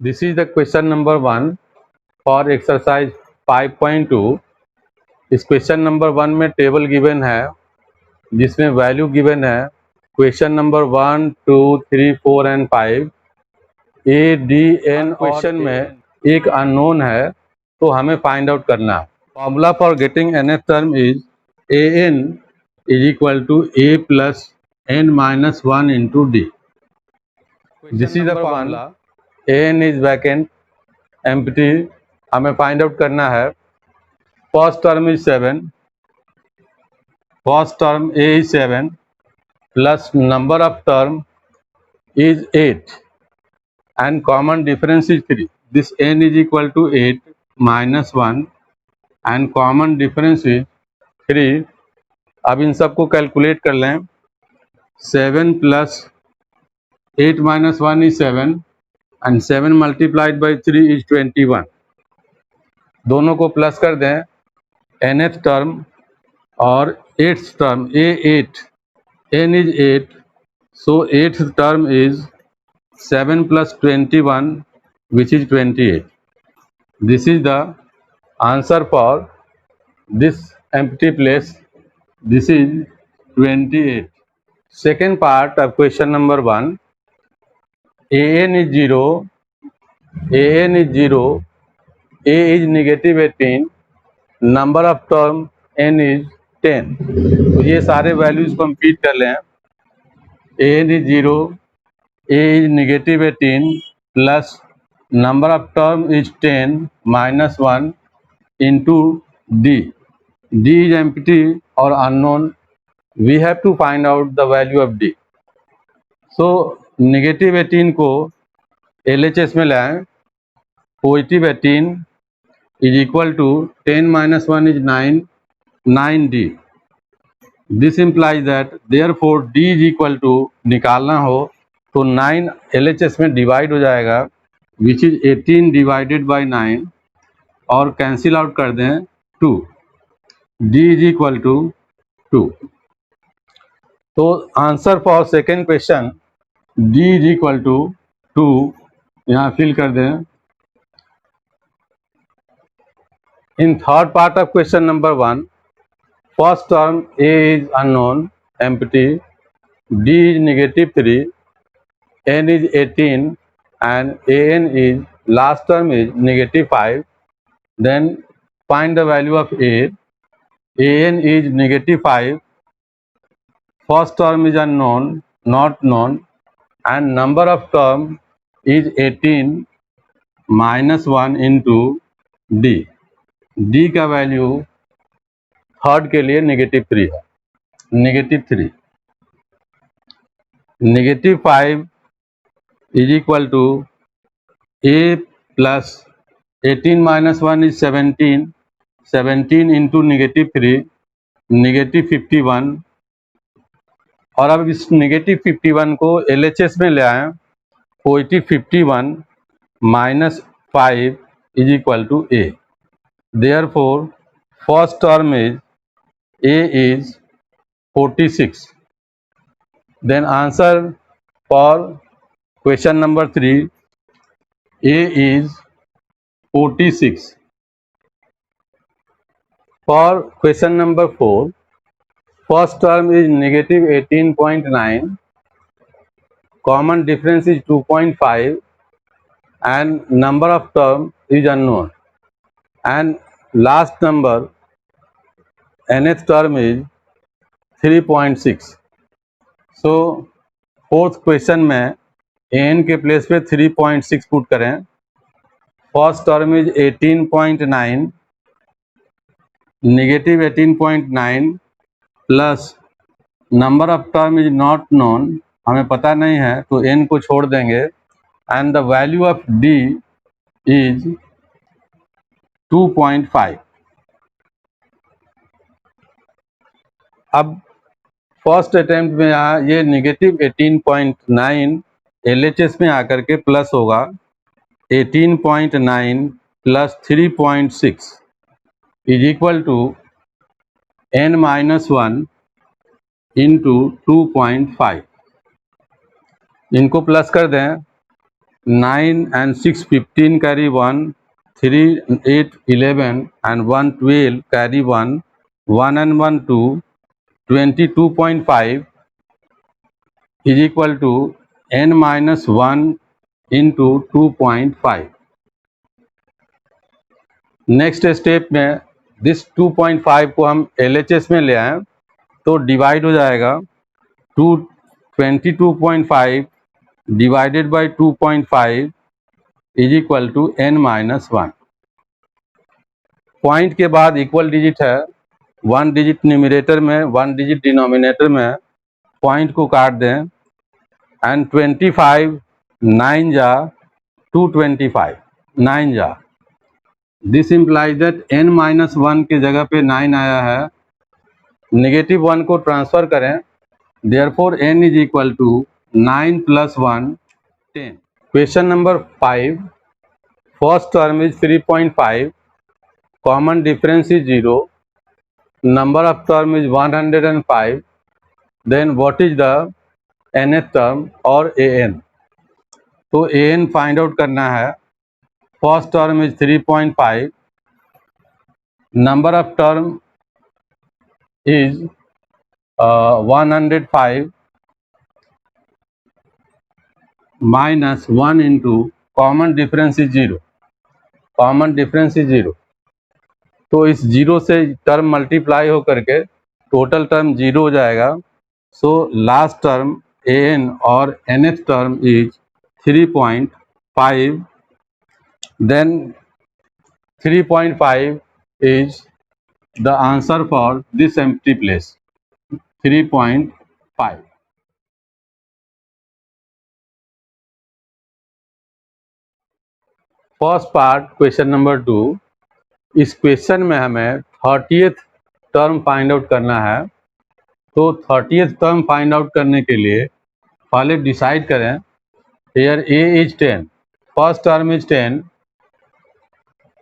This is the question number 1 for exercise 5.2. इस question number 1 में table given है जिसमें वैल्यू गिवन है question number 1, 2, 3, 4 and 5 a d n. Question में एक अननोन है तो हमें फाइंड आउट करना है। Formula for getting n term is A n is equal to A plus n minus 1 into d. This is the formula. A n is vacant empty, हमें find out करना है। First term is 7, first term a is 7 plus number of term is 8 and common difference is 3. This n is equal to 8 minus 1 and common difference is 3. अब इन सबको calculate कर लें। 7 plus 8 minus 1 is 7 and 7 multiplied by 3 is 21. दोनों को plus कर दें। nth term और 8th term a 8, n is 8, so 8th term is 7 plus 21 which is 28. This is the answer for this empty place. This is 28. Second part of question number 1. an is 0, an is 0, a is negative 18, number of term n is 10. तो ये सारे values complete कर लें। an is 0, a is negative 18 plus number of term is 10 minus 1 into d. d is empty or unknown. We have to find out the value of d. So negative 18 को LHS में लाएं। positive 18 is equal to 10 minus 1 is 9, 9d. This implies that therefore d is equal to, निकालना हो तो 9 LHS में divide हो जाएगा विच is 18 divided by 9 और कैंसिल आउट कर दें 2। d is equal to 2। तो answer for second question d is equal to 2 यहाँ फिल कर दें। In third part of question number 1, first term a is unknown empty, d is negative 3, n is 18 and an is last term is negative 5. Then find the value of a. an is negative 5, first term is unknown, not known, and number of term is 18 minus 1 into d. d का value third के लिए negative 3 है। Negative 3, negative 5 is equal to a plus 18 minus 1 is 17, 17 into negative 3, negative 51। और अब इस negative 51 को LHS में ले आएं। positive 51 minus 5 is equal to a. Therefore first term is a is 46. Then answer for question number 3, a is 46. For question number 4, first term is negative 18.9, common difference is 2.5 and number of term is unknown and last number nth term is 3.6. So fourth question में an के place पे 3.6 put करें। First term is 18.9, negative 18.9 plus number of term is not known, हमें पता नहीं है तो n को छोड़ देंगे and the value of d is 2.5। अब फर्स्ट अटेम्प्ट में यहाँ ये नेगेटिव 18.9 LHS में आकर के प्लस होगा 18.9 plus 3.6 is equal to n minus 1 into 2.5। इनको प्लस कर दें 9 and 6 15 carry 1, 3 8 11 and 1 12 carry 1, 1 and 1 2, 22.5 is equal to n minus 1 into 2.5. Next step में दिस 2.5 को हम LHS में ले आए तो डिवाइड हो जाएगा 22.5 divided by 2.5 is equal to n minus 1. Point के बाद इक्वल डिजिट है, 1 डिजिट न्यूमरेटर में 1 डिजिट डिनोमिनेटर में, पॉइंट को काट दें एंड 25 9 जा 225 9 जा. This implies that n minus 1 के जगह पे 9 आया है, नेगेटिव 1 को ट्रांसफर करें, therefore n is equal to 9 plus 1 10. Question number 5, first term is 3.5, common difference is 0, number of term is 105, then what is the nth term और an. तो an find out करना है. First term is 3.5, number of term is 105 minus 1 into common difference is 0. Common difference is 0, तो इस 0 से term multiply हो करके total term 0 हो जाएगा. सो लास्ट टर्म an और nth term is 3.5. then 3.5 is the answer for this empty place. 3.5. First part question number 2. इस question में हमें 30th टर्म फाइंड आउट करना है. तो 30th टर्म फाइंड आउट करने के लिए पहले डिसाइड करें. Here a is 10, first term is 10,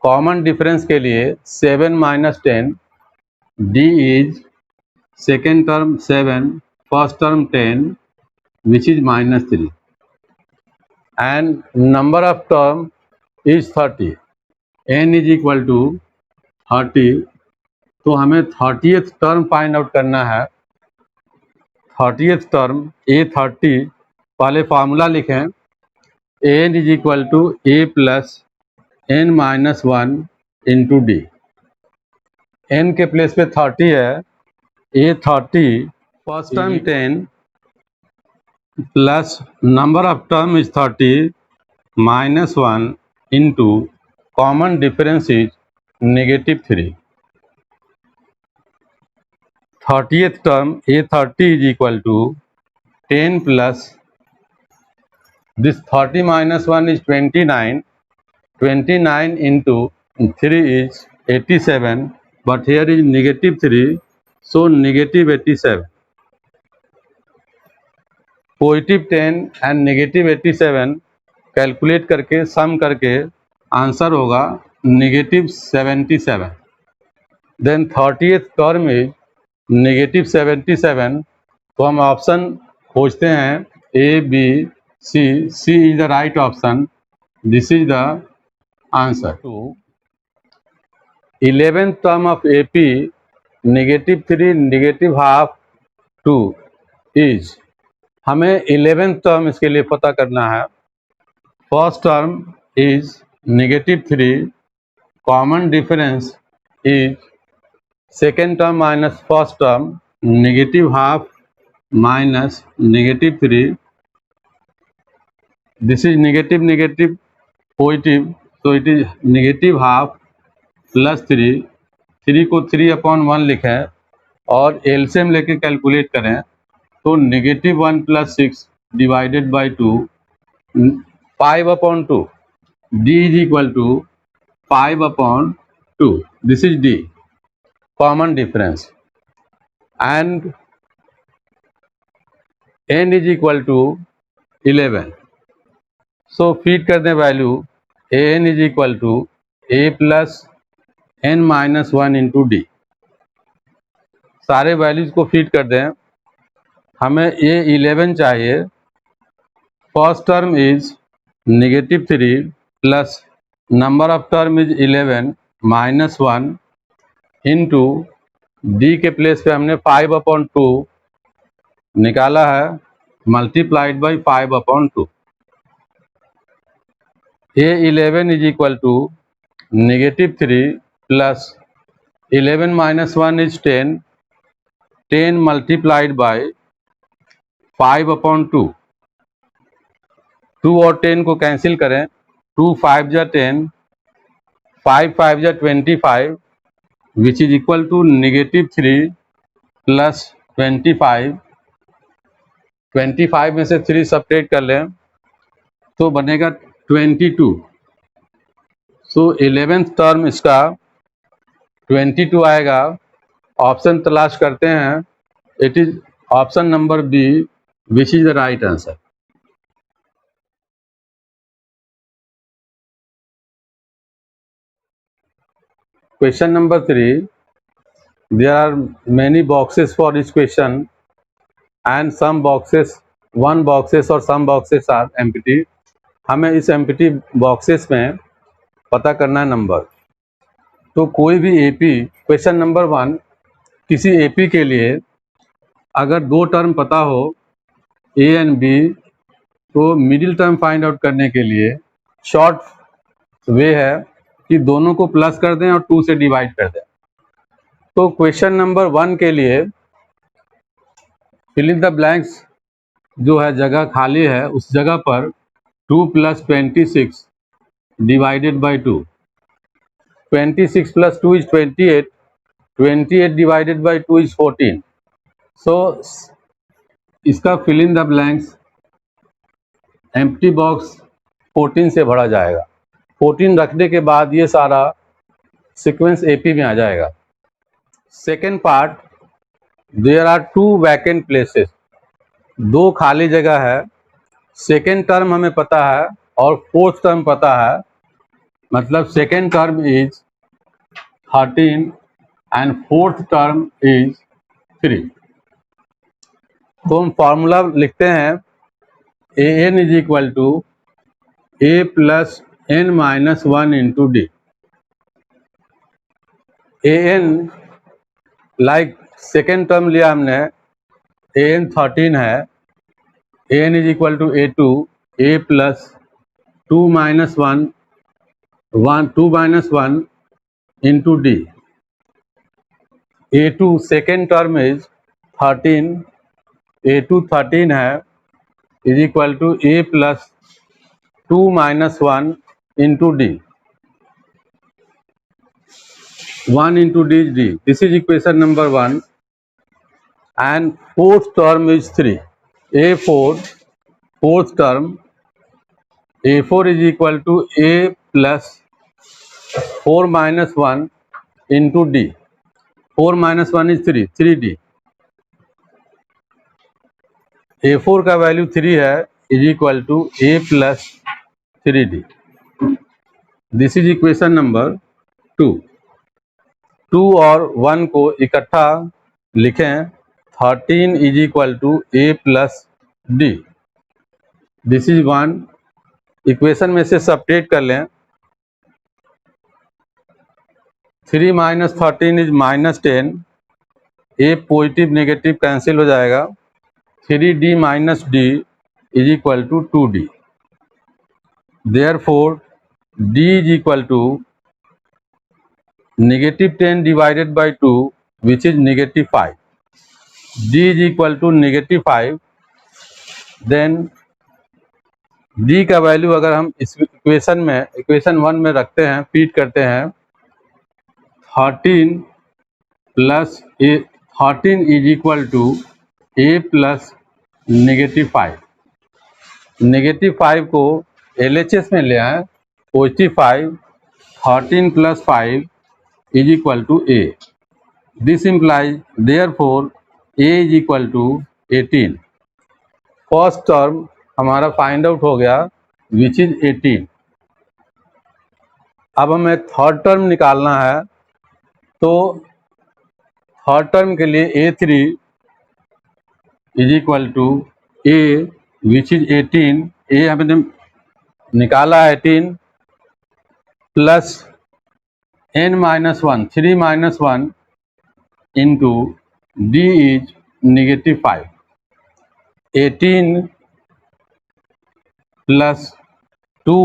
common difference के लिए 7 minus 10, d is second term 7, first term 10 which is minus 3 and number of term is 30, n is equal to 30. तो हमें 30th term find out करना है. 30th term a30, पहले formula लिखें, n is equal to a plus n minus 1 into D. n के place पे 30 है, a30 first term 10 plus number of term is 30 minus 1 into common difference is negative 3. 30th term a30 is equal to 10 plus this 30 minus 1 is 29, 29 into 3 is 87, but here is negative 3, so negative 87. Positive 10 and negative 87 calculate करके sum करके answer होगा negative 77. Then 30th term is negative 77. तो हम option खोजते हैं A B C. C is the right option. This is the answer. To 11th term of AP negative 3 negative half 2 is, हमें 11th term इसके लिए पता करना है. First term is negative 3, common difference is second term minus first term, negative half minus negative 3. This is negative negative positive, तो it is negative half plus 3. 3 को 3/1 लिखें और एलसीएम लेके कैलकुलेट करें तो negative 1 plus 6 divided by 2 5/2. d is equal to 5/2. This is d common difference and n is equal to 11. So feed कर दें value, an is equal to a plus n minus 1 into d. सारे values को feed कर दें. हमें a 11 चाहिए. First term is -3 plus number of term is 11 -1 into d के place पे हमने 5/2 निकाला है multiplied by 5/2. A11 is equal to -3 plus 11 - 1 is 10. 10 multiplied by 5/2. 2 और 10 को कैंसिल करें. 2 5 जा 10, 5 5 जा 25 which is equal to -3 plus 25. 25 में से 3 सब्ट्रैक्ट कर लें तो बनेगा 22. सो 11th टर्म इसका 22 आएगा. ऑप्शन तलाश करते हैं. It is option number B which is the right answer. Question number 3. There are many boxes for this question and some boxes, one boxes और some boxes are empty. हमें इस empty boxes में पता करना है नंबर. तो कोई भी AP, क्वेश्चन नंबर 1, किसी AP के लिए अगर दो टर्म पता हो A एंड B, तो मिडिल टर्म फाइंड आउट करने के लिए शॉर्ट वे है कि दोनों को प्लस कर दें और 2 से डिवाइड कर दें. तो क्वेश्चन नंबर 1 के लिए फिल इन द ब्लैंक्स जो है जगह खाली है, उस जगह पर 2 + 26 divided by 2. 26 + 2 is 28. 28 divided by 2 is 14. So इसका fill in the blanks empty box 14 से भरा जाएगा. 14 रखने के बाद ये सारा सीक्वेंस AP में आ जाएगा. Second part, there are 2 vacant places. 2 खाली जगह है. सेकेंड टर्म हमें पता है और फोर्थ टर्म पता है, मतलब second term is 13 and fourth term is 3. तो हम फॉर्मूला लिखते हैं AN is equal to A plus N - 1 into D. AN like second term लिया हमने, AN 13 है. AN is equal to A2 A plus 2 - 1 into D. A2 second term is 13. A2 13 है is equal to A plus 2 - 1 into D. 1 into D is D. This is equation number 1. And fourth term is 3. A4, fourth term, A4 is equal to A plus 4 - 1 into D. 4 - 1 is 3, 3D. A4 का value 3 है is equal to A plus 3D. This is equation number 2. 2 और 1 को इकट्ठा लिखें. 13 is equal to A plus D. This is 1. Equation में से subtract कर लें. 3 - 13 is -10. A positive negative cancel हो जाएगा. 3D - D is equal to 2D. Therefore D is equal to -10 divided by 2 which is -5. D is equal to -5. then D का value अगर हम इस इक्वेशन 1 में रखते हैं, फीड करते हैं, 13 plus A 13 is equal to A plus -5. -5 को LHS में ले आए. +5. 13 + 5 is equal to A. This implies therefore A is equal to 18. First term हमारा फाइंड आउट हो गया विच इज 18. अब हमें थर्ड टर्म निकालना है. तो थर्ड टर्म के लिए A3 is equal to A which is 18. A हमने निकाला 18 plus n minus 1 3 minus 1 into d is -5 18 plus 2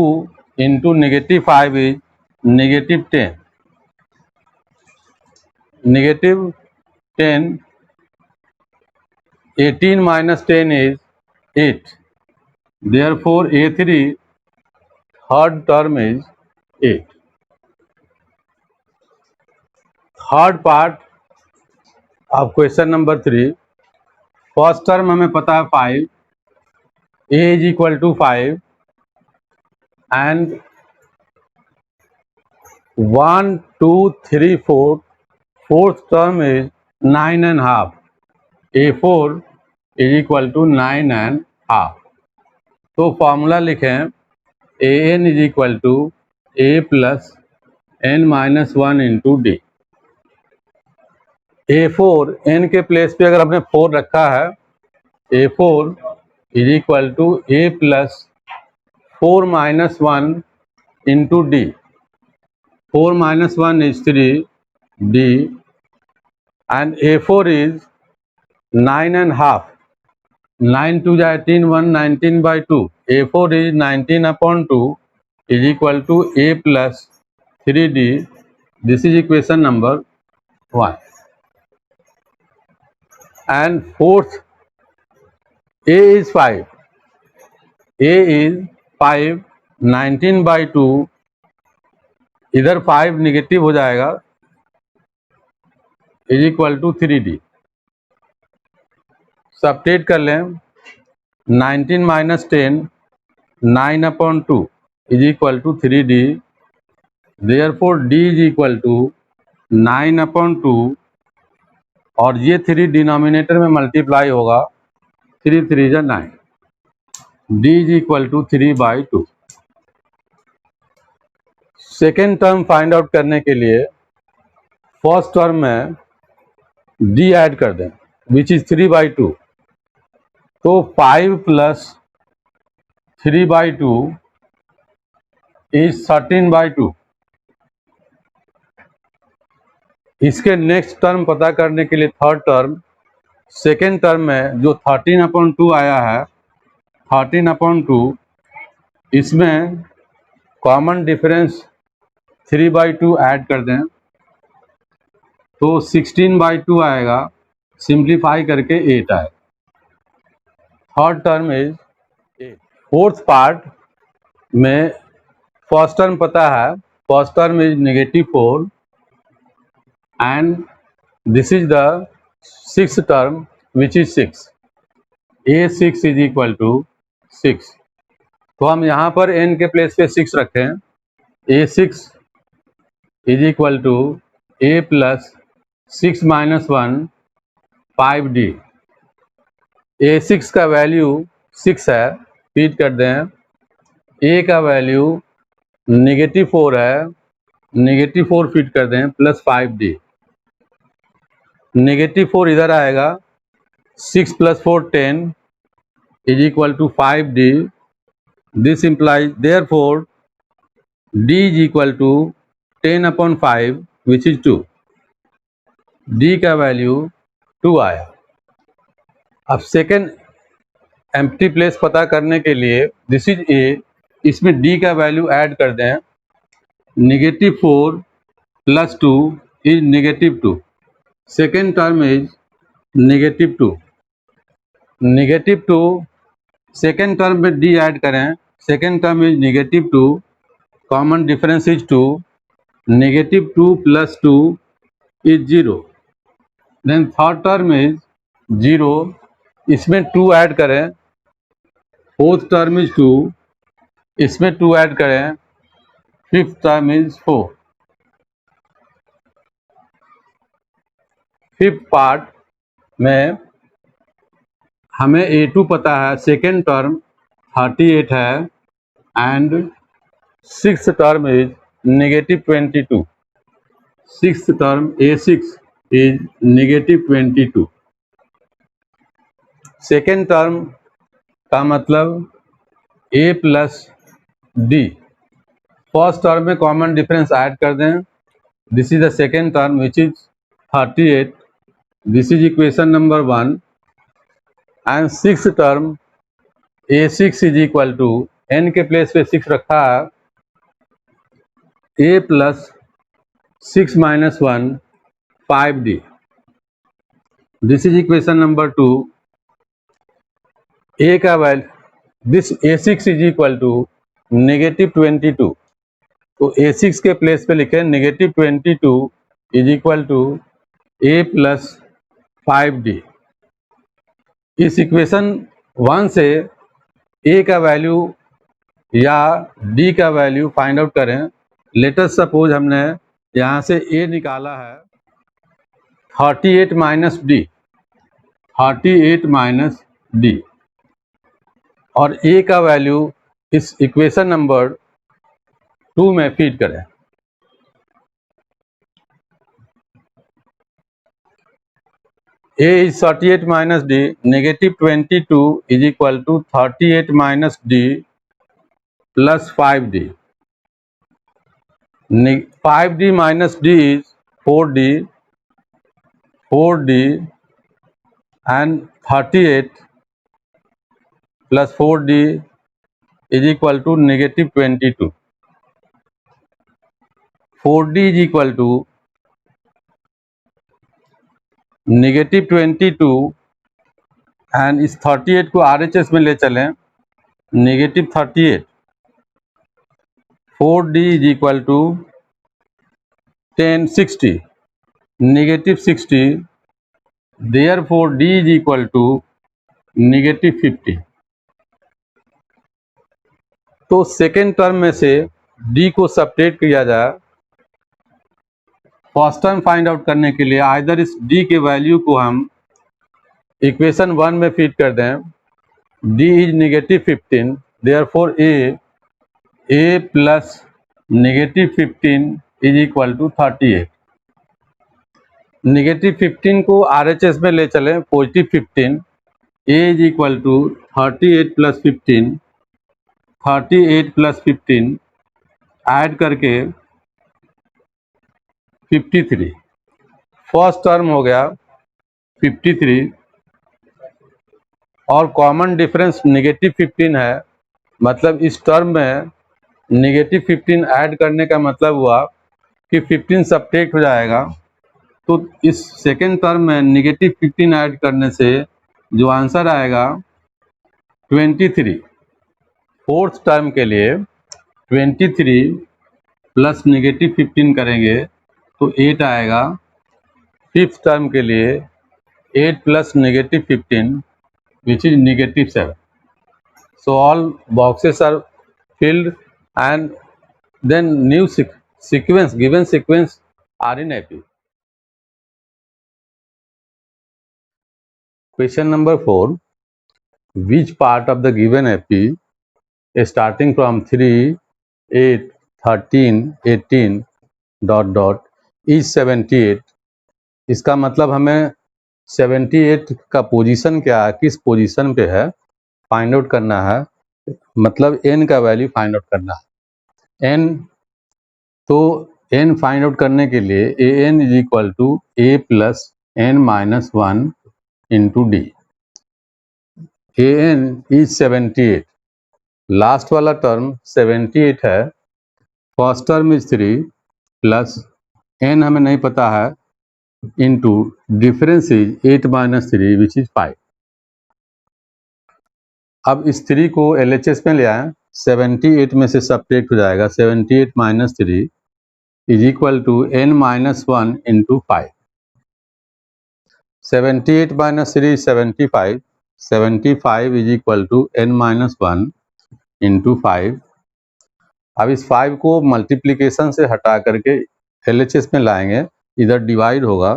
into -5 is -10 -10 18 minus 10 is 8. Therefore, A3 third term is 8. Third part of question number 3. First term हमें पता है 5. A is equal to 5 and 1, 2, 3, 4. Fourth term is 9.5. A4 is equal to 9.5. तो formula लिखें an is equal to a plus n minus 1 into D. A4 n के place पे अगर हमने 4 रखा है, A4 is equal to a plus 4 minus 1 into D. 4 minus 1 is 3 d and A4 is 9.5. 9 2 जा 18 1 19 by 2. A4 is 19 upon 2 is equal to a plus 3d. This is equation number 1. And fourth, a is 5. A is 5. 19 by 2. इधर 5 negative हो जाएगा is equal to 3d। Subtract कर लें 19 minus 10 9 upon 2 is equal to 3d। Therefore d is equal to 9 upon 2 और ये 3 denominator में multiply होगा 3 3 जा 9। d is equal to 3 by 2। Second term find out करने के लिए फर्स्ट टर्म में d ऐड कर दें विच इज 3 बाई 2। तो 5 प्लस 3 बाई 2 इज 13 बाई 2। इसके नेक्स्ट टर्म पता करने के लिए थर्ड टर्म, सेकेंड टर्म में जो 13 अपॉन 2 आया है 13 अपॉन 2, इसमें कॉमन डिफरेंस 3 बाई 2 ऐड कर दें तो 16 बाई 2 आएगा। सिंप्लीफाई करके 8 आएगा। Third term is 8। Fourth part में फर्स्ट टर्म पता है, first term is -4 and this is the sixth term which is 6. A6 is equal to 6. तो हम यहाँ पर n के प्लेस पे 6 रखें। A6 is equal to a plus 6 minus 1 5d। A6 का वैल्यू 6 है, फीड कर दें। a का वैल्यू -4 है, -4 फीड कर दें प्लस 5d। -4 इधर आएगा, 6 plus 4 10 is equal to 5d। This implies therefore d is equal to 10 upon 5 which is 2। d का वैल्यू 2 आया। अब सेकेंड एम्प्टी प्लेस पता करने के लिए दिस इज a, इसमें d का वैल्यू ऐड कर दें। -4 plus 2 is -2। Second term is -2। -2 second term में d ऐड करें, second term is -2, common difference is 2। -2 plus 2 is 0। Then third term is 0, इसमें 2 ऐड करें। फोर्थ टर्म इज 2, इसमें 2 add करें। Fifth term is 4। Fifth part में हमें A2 पता है, सेकेंड टर्म 38 है and sixth term is -22। Sixth term A6 is -22। Second term का मतलब a plus D. First term में कॉमन डिफरेंस ऐड कर दें, this is the second term which is 38, this is equation number 1 and six term a6 is equal to, n के place पे 6 रखा है, a plus 6 minus 1 5d, this is equation number 2। a का value this a6 is equal to -22, तो a6 के place पे लिखें -22 is equal to a plus 5d। इस इक्वेशन 1 से a का वैल्यू या d का वैल्यू फाइंड आउट करें। लेट अस सपोज हमने यहाँ से a निकाला है 38 माइनस d, 38 माइनस d, और a का वैल्यू इस इक्वेशन नंबर 2 में फीड करें। a is 38 minus d, -22 is equal to 38 minus d plus 5d. 5d minus d is 4d, 4d and 38 plus 4d is equal to -22. 4d is equal to -22 and इस 38 को RHS में ले चलें, -38, 4d is equal to 1060, -60, therefore d is equal to -50। तो second term में से d को subtract किया जाए। फर्स्ट टर्म फाइंड आउट करने के लिए आइदर इस d के वैल्यू को हम इक्वेशन 1 में फीड कर दें, d is -15, therefore a plus -15 is equal to 38। -15 को RHS में ले चलें, +15, a is equal to 38 plus 15, 38 plus 15 add करके 53। फर्स्ट टर्म हो गया 53 और कॉमन डिफरेंस -15 है, मतलब इस टर्म में -15 ऐड करने का मतलब हुआ कि 15 सब्ट्रैक्ट हो जाएगा। तो इस सेकेंड टर्म में -15 ऐड करने से जो आंसर आएगा 23। फोर्थ टर्म के लिए 23 प्लस -15 करेंगे तो 8 आएगा। फिफ्थ टर्म के लिए 8 plus -15 which is -7. So all boxes are filled and then new sequence, given sequence are in AP. Question number 4. Which part of the given AP starting from 3, 8, 13, 18 ... is 78? इसका मतलब हमें 78 का position क्या है, किस position पे है, फाइंड आउट करना है। मतलब n का वैल्यू फाइंड आउट करना है। n, तो n फाइंड आउट करने के लिए an is equal to a plus n minus 1 into D. an is 78, last वाला टर्म 78 है, first term is 3 plus n हमें नहीं पता है into difference is 8 minus 3 which is 5। अब इस 3 को LHS में ले आए, 78 में से सब्ट्रैक्ट हो जाएगा, 78 minus 3 is equal to n minus 1 into 5। 78 minus 3 75, 75 is equal to n minus 1 into 5। अब इस 5 को मल्टीप्लीकेशन से हटा करके LHS में लाएंगे, इधर डिवाइड होगा,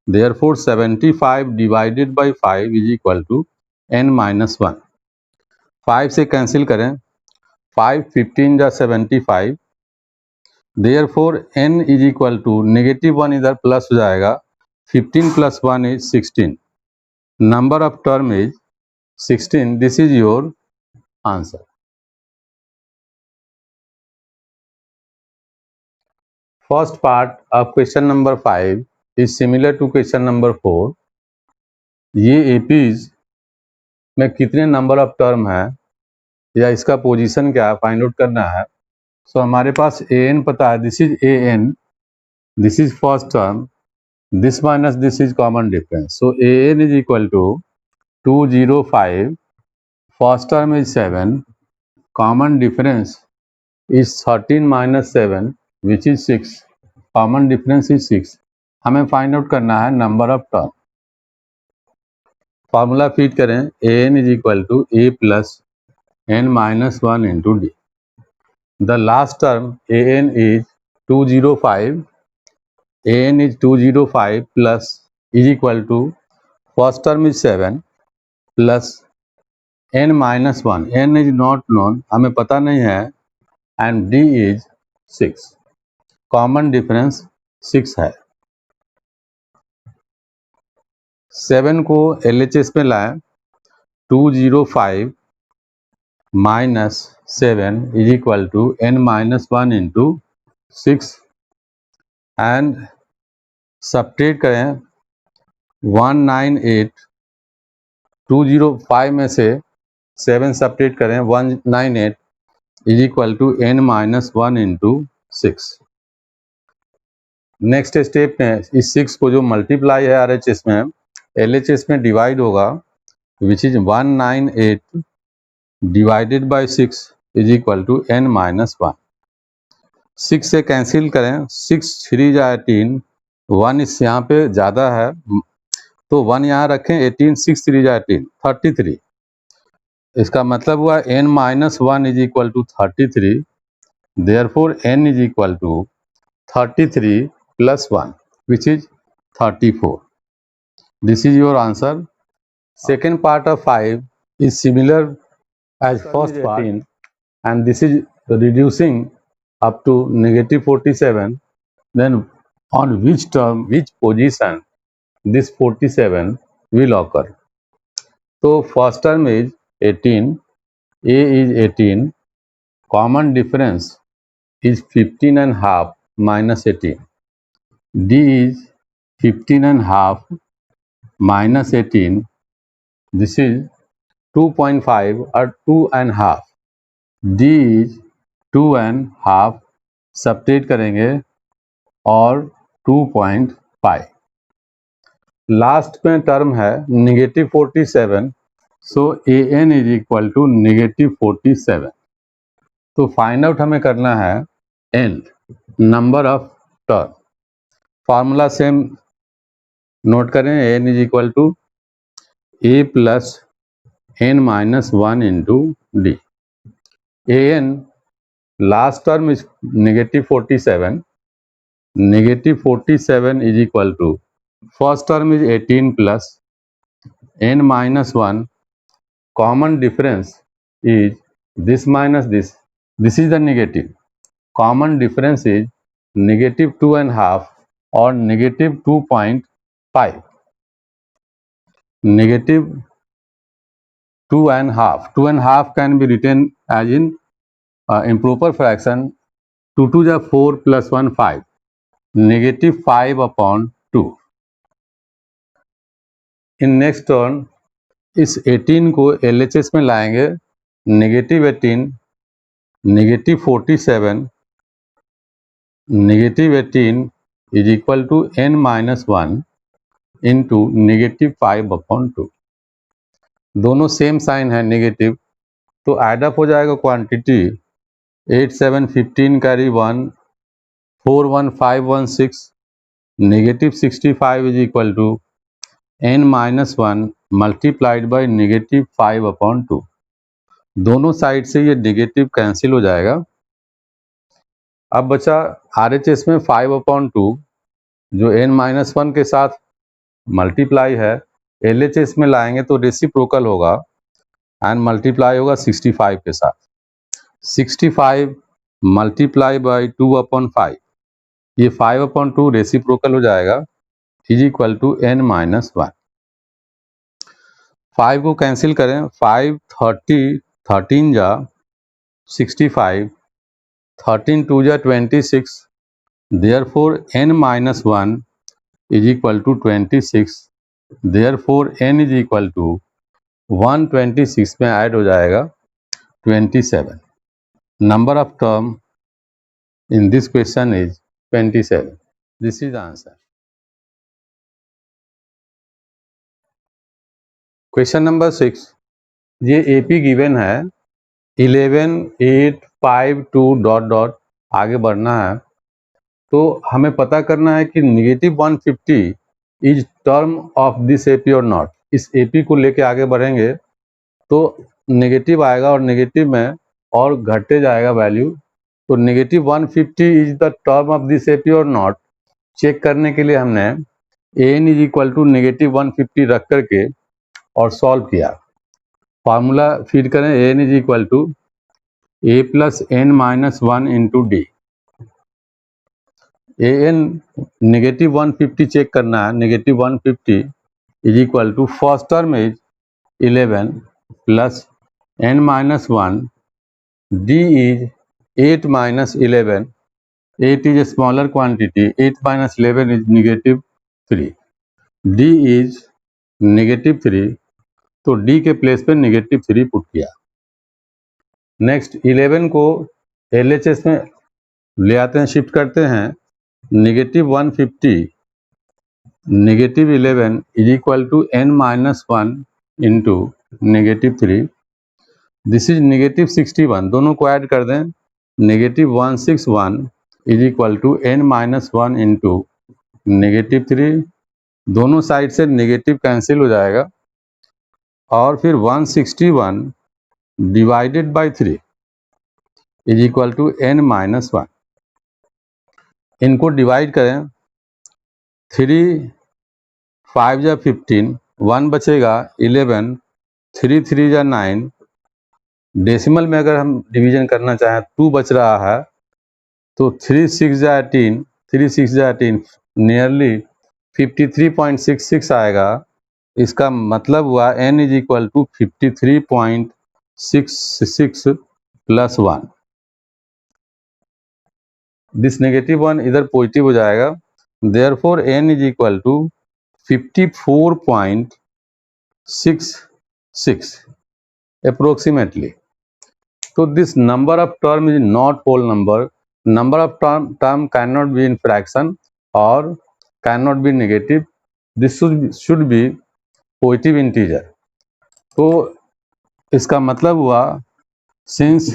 therefore 75 divided by 5 is equal to n minus 1। 5 से कैंसिल करें, 5 15 जा 75, therefore n is equal to -1 इधर प्लस हो जाएगा, 15 plus 1 is 16, number of term is 16। This is your answer. First part of question number 5 is similar to question number 4। ये APs में कितने number of term है या इसका पोजीशन क्या है फाइंड आउट करना है। सो हमारे पास ए एन पता है, this is A n, this is first term, this minus this is common difference. So A n is equal to 205, first term is 7, common difference is 13 minus 7 which is 6, common difference is 6। हमें find out करना है number of term. Formula feed करें, ए n is equal to A plus n minus 1 into D. The last term A n is 205, A n is 205 plus is equal to first term is 7 plus n minus 1, N is not known, हमें पता नहीं है, and d is 6, common difference 6 है। 7 को LHS में लाएं, 205 minus 7 is equal to n minus 1 into 6 and subtract करें 198, 205 में से 7 सब्ट्रैक्ट करें 198 is equal to n minus 1 into 6। Next step में इस 6 को जो मल्टीप्लाई है RHS में, LHS में डिवाइड होगा, which is 198 divided by 6 is equal to n minus 1। 6 से कैंसिल करें, 6 3 जा 18, 1 इस यहाँ पे ज़्यादा है तो 1 यहाँ रखें, 18 6 3 जा 18, 33। इसका मतलब हुआ n minus 1 is equal to 33, therefore n is equal to 33 plus 1 which is 34। This is your answer। Second part of 5 is similar as first part and this is reducing up to negative 47, then on which term, which position this 47 will occur। So first term is 18, a is 18, common difference is 15 and half minus 18, d is 15 and half minus 18, this is 2.5 or 2 and half, d is 2 and half, subtract करेंगे और 2.5। Last में term है negative 47, so A n is equal to negative 47। तो find out हमें करना है N, number of term. Formula same note करें, N is equal to A plus n minus 1 into D. A N last term is negative 47, negative 47 is equal to first term is 18 plus n minus 1, common difference is this minus this, this is the negative, common difference is negative 2 and half or negative 2.5, negative 2 and half, 2 and half can be written as in improper fraction, 2 2 is 4 plus 1 5, negative 5 upon 2। in next turn इस 18 को LHS में लाएंगे, negative 18, negative 47, negative 18 is equal to n minus 1 into negative 5 upon 2। दोनों same sign है negative, तो add up हो जाएगा quantity 8 7 15 carry 1 4 1 5 1 6, negative 65 is equal to n minus 1 multiplied by negative 5 upon 2। दोनों साइड से ये नेगेटिव कैंसिल हो जाएगा। अब बचा RHS में 5 अपॉन 2 जो n माइनस 1 के साथ मल्टीप्लाई है, LHS में लाएंगे तो रेसिप्रोकल होगा एंड मल्टीप्लाई होगा 65 के साथ। 65 मल्टीप्लाई बाई 2 अपॉन 5, ये 5 अपॉन 2 रेसिप्रोकल हो जाएगा, is equal to n minus 1। 5 को कैंसिल करें, 5 30 13 जा 65, 13 2 जा 26, therefore n minus 1 is equal to 26, therefore n is equal to 126 में ऐड हो जाएगा 27. Number of term in this question is 27. This is the answer. Question number 6. ये AP given है 11, 8, 5, 2 dot dot आगे बढ़ना है, तो हमें पता करना है कि -150 is term of this AP और नॉट. इस AP को लेके आगे बढ़ेंगे तो नेगेटिव आएगा और नेगेटिव में और घटते जाएगा वैल्यू. तो -150 is the term of this AP और नॉट. चेक करने के लिए हमने an इज इक्वल टू -150 रख करके और सॉल्व किया. फार्मूला फीड करें an is equal to a plus n minus 1 into D. an -150 check करना है. -150 is equal to first term is 11 plus n minus 1, d is 8 minus 11. 8 is a smaller quantity, 8 minus 11 is -3, d is -3, तो d के place पे -3 put किया. Next 11 को LHS में ले आते हैं, शिफ्ट करते हैं. -150 -11 is equal to n minus 1 into -3. This is -61. दोनों को ऐड कर दें. -161 is equal to n minus 1 into -3. दोनों साइड से नेगेटिव कैंसिल हो जाएगा और फिर 161 divided by 3 is equal to n minus 1. इनको डिवाइड करें. 3 5 जा 15, 1 बचेगा 11, 3 3 जा 9. डेसिमल में अगर हम डिवीजन करना चाहें 2 बच रहा है, तो 3 6 जा 18, 3 6 जा 18 नियरली 53.66 आएगा. इसका मतलब हुआ n is equal to 53.66 plus 1. This -1 इधर पॉजिटिव हो जाएगा. Therefore n is equal to 54.66 approximately. तो this number of term is not whole number. Number of term cannot be in fraction or cannot be negative. This should be positive integer. तो इसका मतलब हुआ since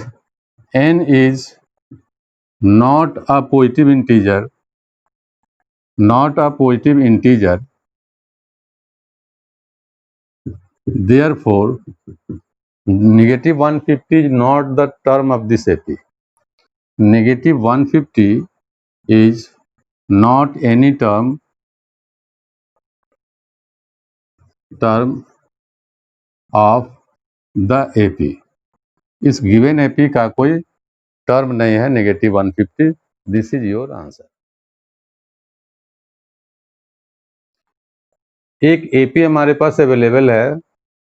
n is not a positive integer, therefore -150 is not the term of this AP. -150 is not any term of the AP. इस given AP का कोई term नहीं है -150. This is your answer. एक AP हमारे पास अवेलेबल है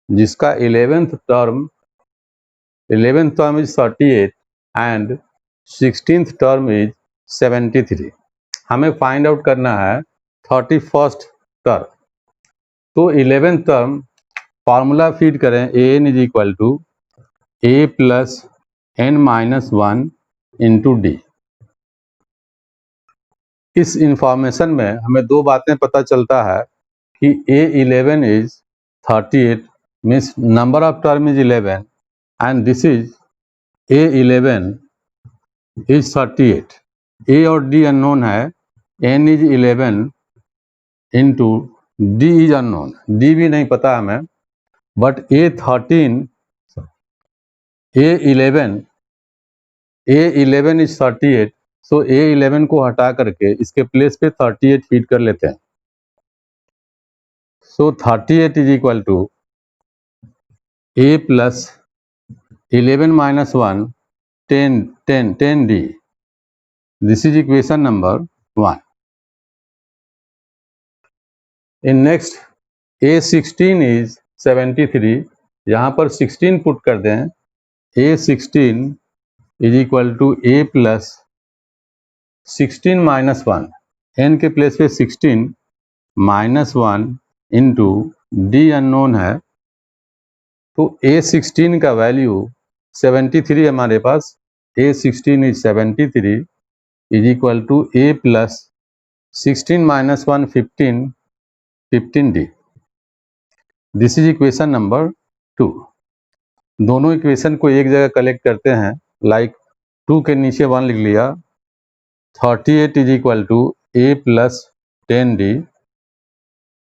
जिसका 11th term is 38 and 16th term is 73. हमें फाइंड आउट करना है 31st टर्म. तो 11th टर्म फार्मूला फीड करें. an is equal to a plus n minus 1 into D. इस इंफॉर्मेशन में हमें दो बातें पता चलता है कि A11 is 38 means number of term is 11 and this is A11 is 38. A और D अननोन है. n is 11 into D is unknown. D भी नहीं पता हमें. But A11 is 38. So A11 को हटा करके इसके प्लेस पे 38 फीड कर लेते हैं. So 38 is equal to A plus 11 minus 1 10 D. This is equation number 1. In next A16 is 73. यहाँ पर 16 पुट कर दें. A16 is equal to A plus 16 minus one, n के प्लेस पे 16 minus one into D unknown है, तो A16 का value 73 हमारे पास, A16 is 73 is equal to A plus 16 minus one 15, 15D। This is equation number 2। दोनों equation को एक जगह कलेक्ट करते हैं, लाइक 2 के नीचे 1 लिख लिया, 38 is equal to A plus 10D।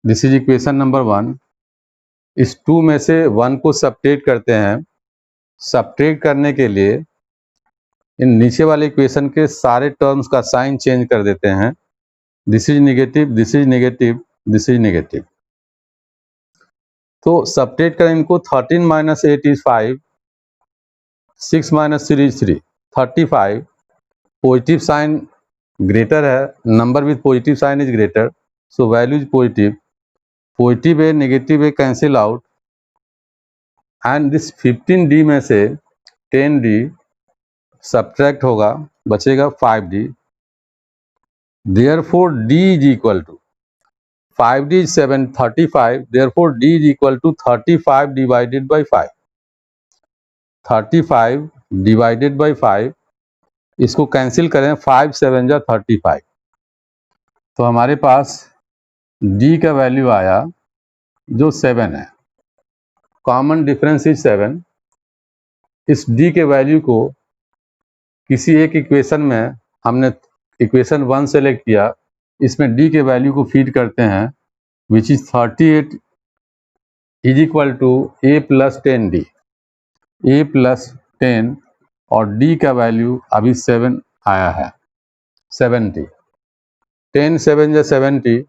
This is equation number 1। इस 2 में से 1 को सब्ट्रैक्ट करते हैं। सब्ट्रैक्ट करने के लिए इन नीचे वाले इक्वेशन के सारे टर्म्स का साइन चेंज कर देते हैं। This is negative, this is negative, this is negative. तो सब्ट्रैक्ट करें इनको, 13 minus 8 is 5, 6 minus 3 is 3, 35। Positive sign greater है, number with positive sign is greater, so value is positive. Positive है negative है cancel out, and this 15D में से 10D subtract होगा, बचेगा 5D। Therefore D is equal to 5D is 735, therefore D is equal to 35 divided by 5। 35 divided by 5, इसको cancel करें, 5 7 जा 35, तो हमारे पास D का वैल्यू आया जो 7 है। Common difference is 7। इस D के वैल्यू को किसी एक इक्वेशन में हमने इक्वेशन 1 सेलेक्ट किया, इसमें D के वैल्यू को फीड करते हैं, which is 38 is equal to A plus 10D, A plus 10, और D का वैल्यू अभी 7 आया है, 70। 10 7 या 70,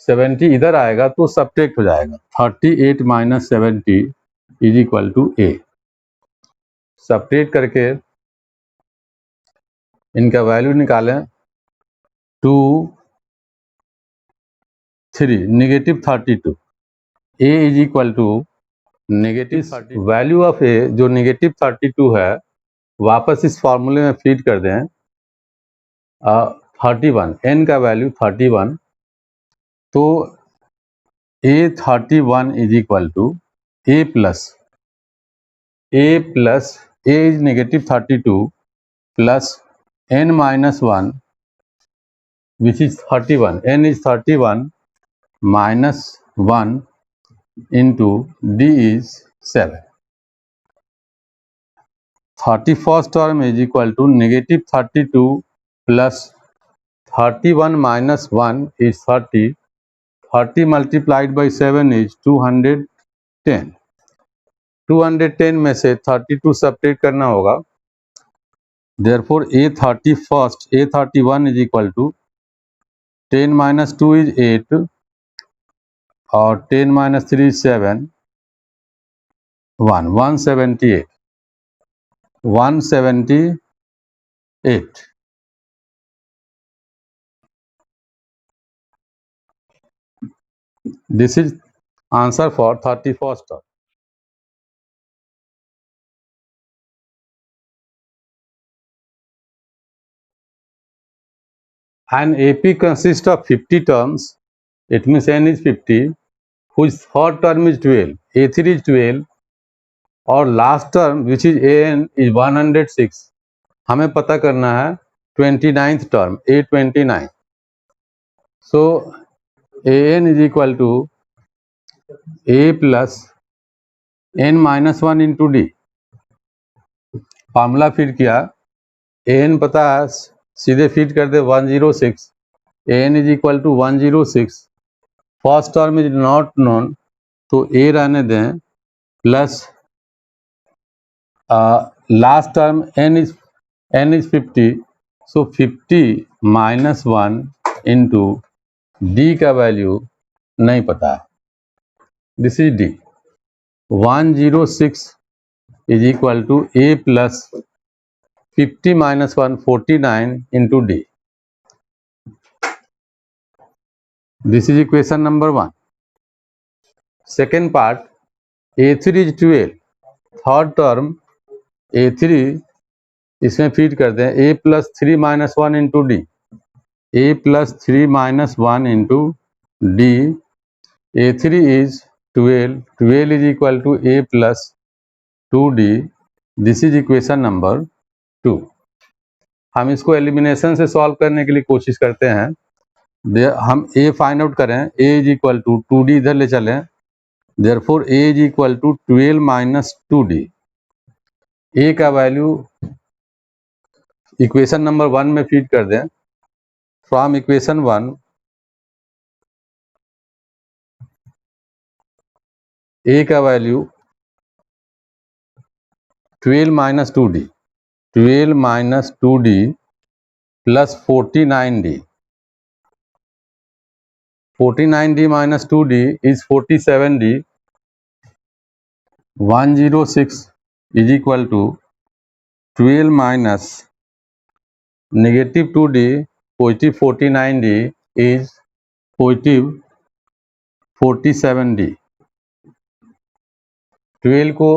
70 इधर आएगा तो सब्ट्रैक्ट हो जाएगा, 38 minus 70 is equal to A। Subtract करके इनका वैल्यू निकालें, 2 3 negative 32, A is equal to negative 30। Value of A जो नेगेटिव 32 है, वापस इस फॉर्मूले में फीड कर दें, 31, n का वैल्यू 31, तो A31 is equal to A plus A is negative 32 plus n minus 1 which is 31, n is 31 minus 1 into D is 7। 31st term is equal to negative 32 plus 31 minus 1 is 30, 30 multiplied by 7 is 210। 210 में से 32 subtract करना होगा, therefore A31 is equal to 10 minus 2 is 8, और 10 minus 3 is 7, 178, 178। This is answer for 31st term. An AP consists of 50 terms. It means n is 50, whose third term is 12, A3 is 12, और last term which is an is 106। हमें पता करना है 29th term A29। So an is equal to A plus n minus 1 into D. Formula feed किया, an पता है, सीधे feed कर दे 106, an is equal to 106। First term is not known, तो a रहने दें, plus last term n is 50, so 50 minus 1 into D का वैल्यू नहीं पता है, this is D। 106 is equal to A plus 50 minus 1 49 into D। This is equation number 1। Second part, A3 is 12, third term A3 इसमें feed कर दें, A plus 3 minus 1 into D। a plus 3 minus 1 into d. a3 is 12. 12 is equal to a plus 2d. This is equation number 2. हम इसको elimination से solve करने के लिए कोशिश करते हैं. हम a फाइंड आउट करें. a is equal to 2d इधर ले चलें. Therefore a is equal to 12 minus 2d. a का वैल्यू इक्वेशन नंबर 1 में फीड कर दें. फ्रॉम इक्वेशन 1 a का value 12 minus 2d. 12 minus 2d plus 49d. 49d minus 2d is 47d. 106 is equal to 12 minus negative 2d positive 49d is positive 47d. 12 को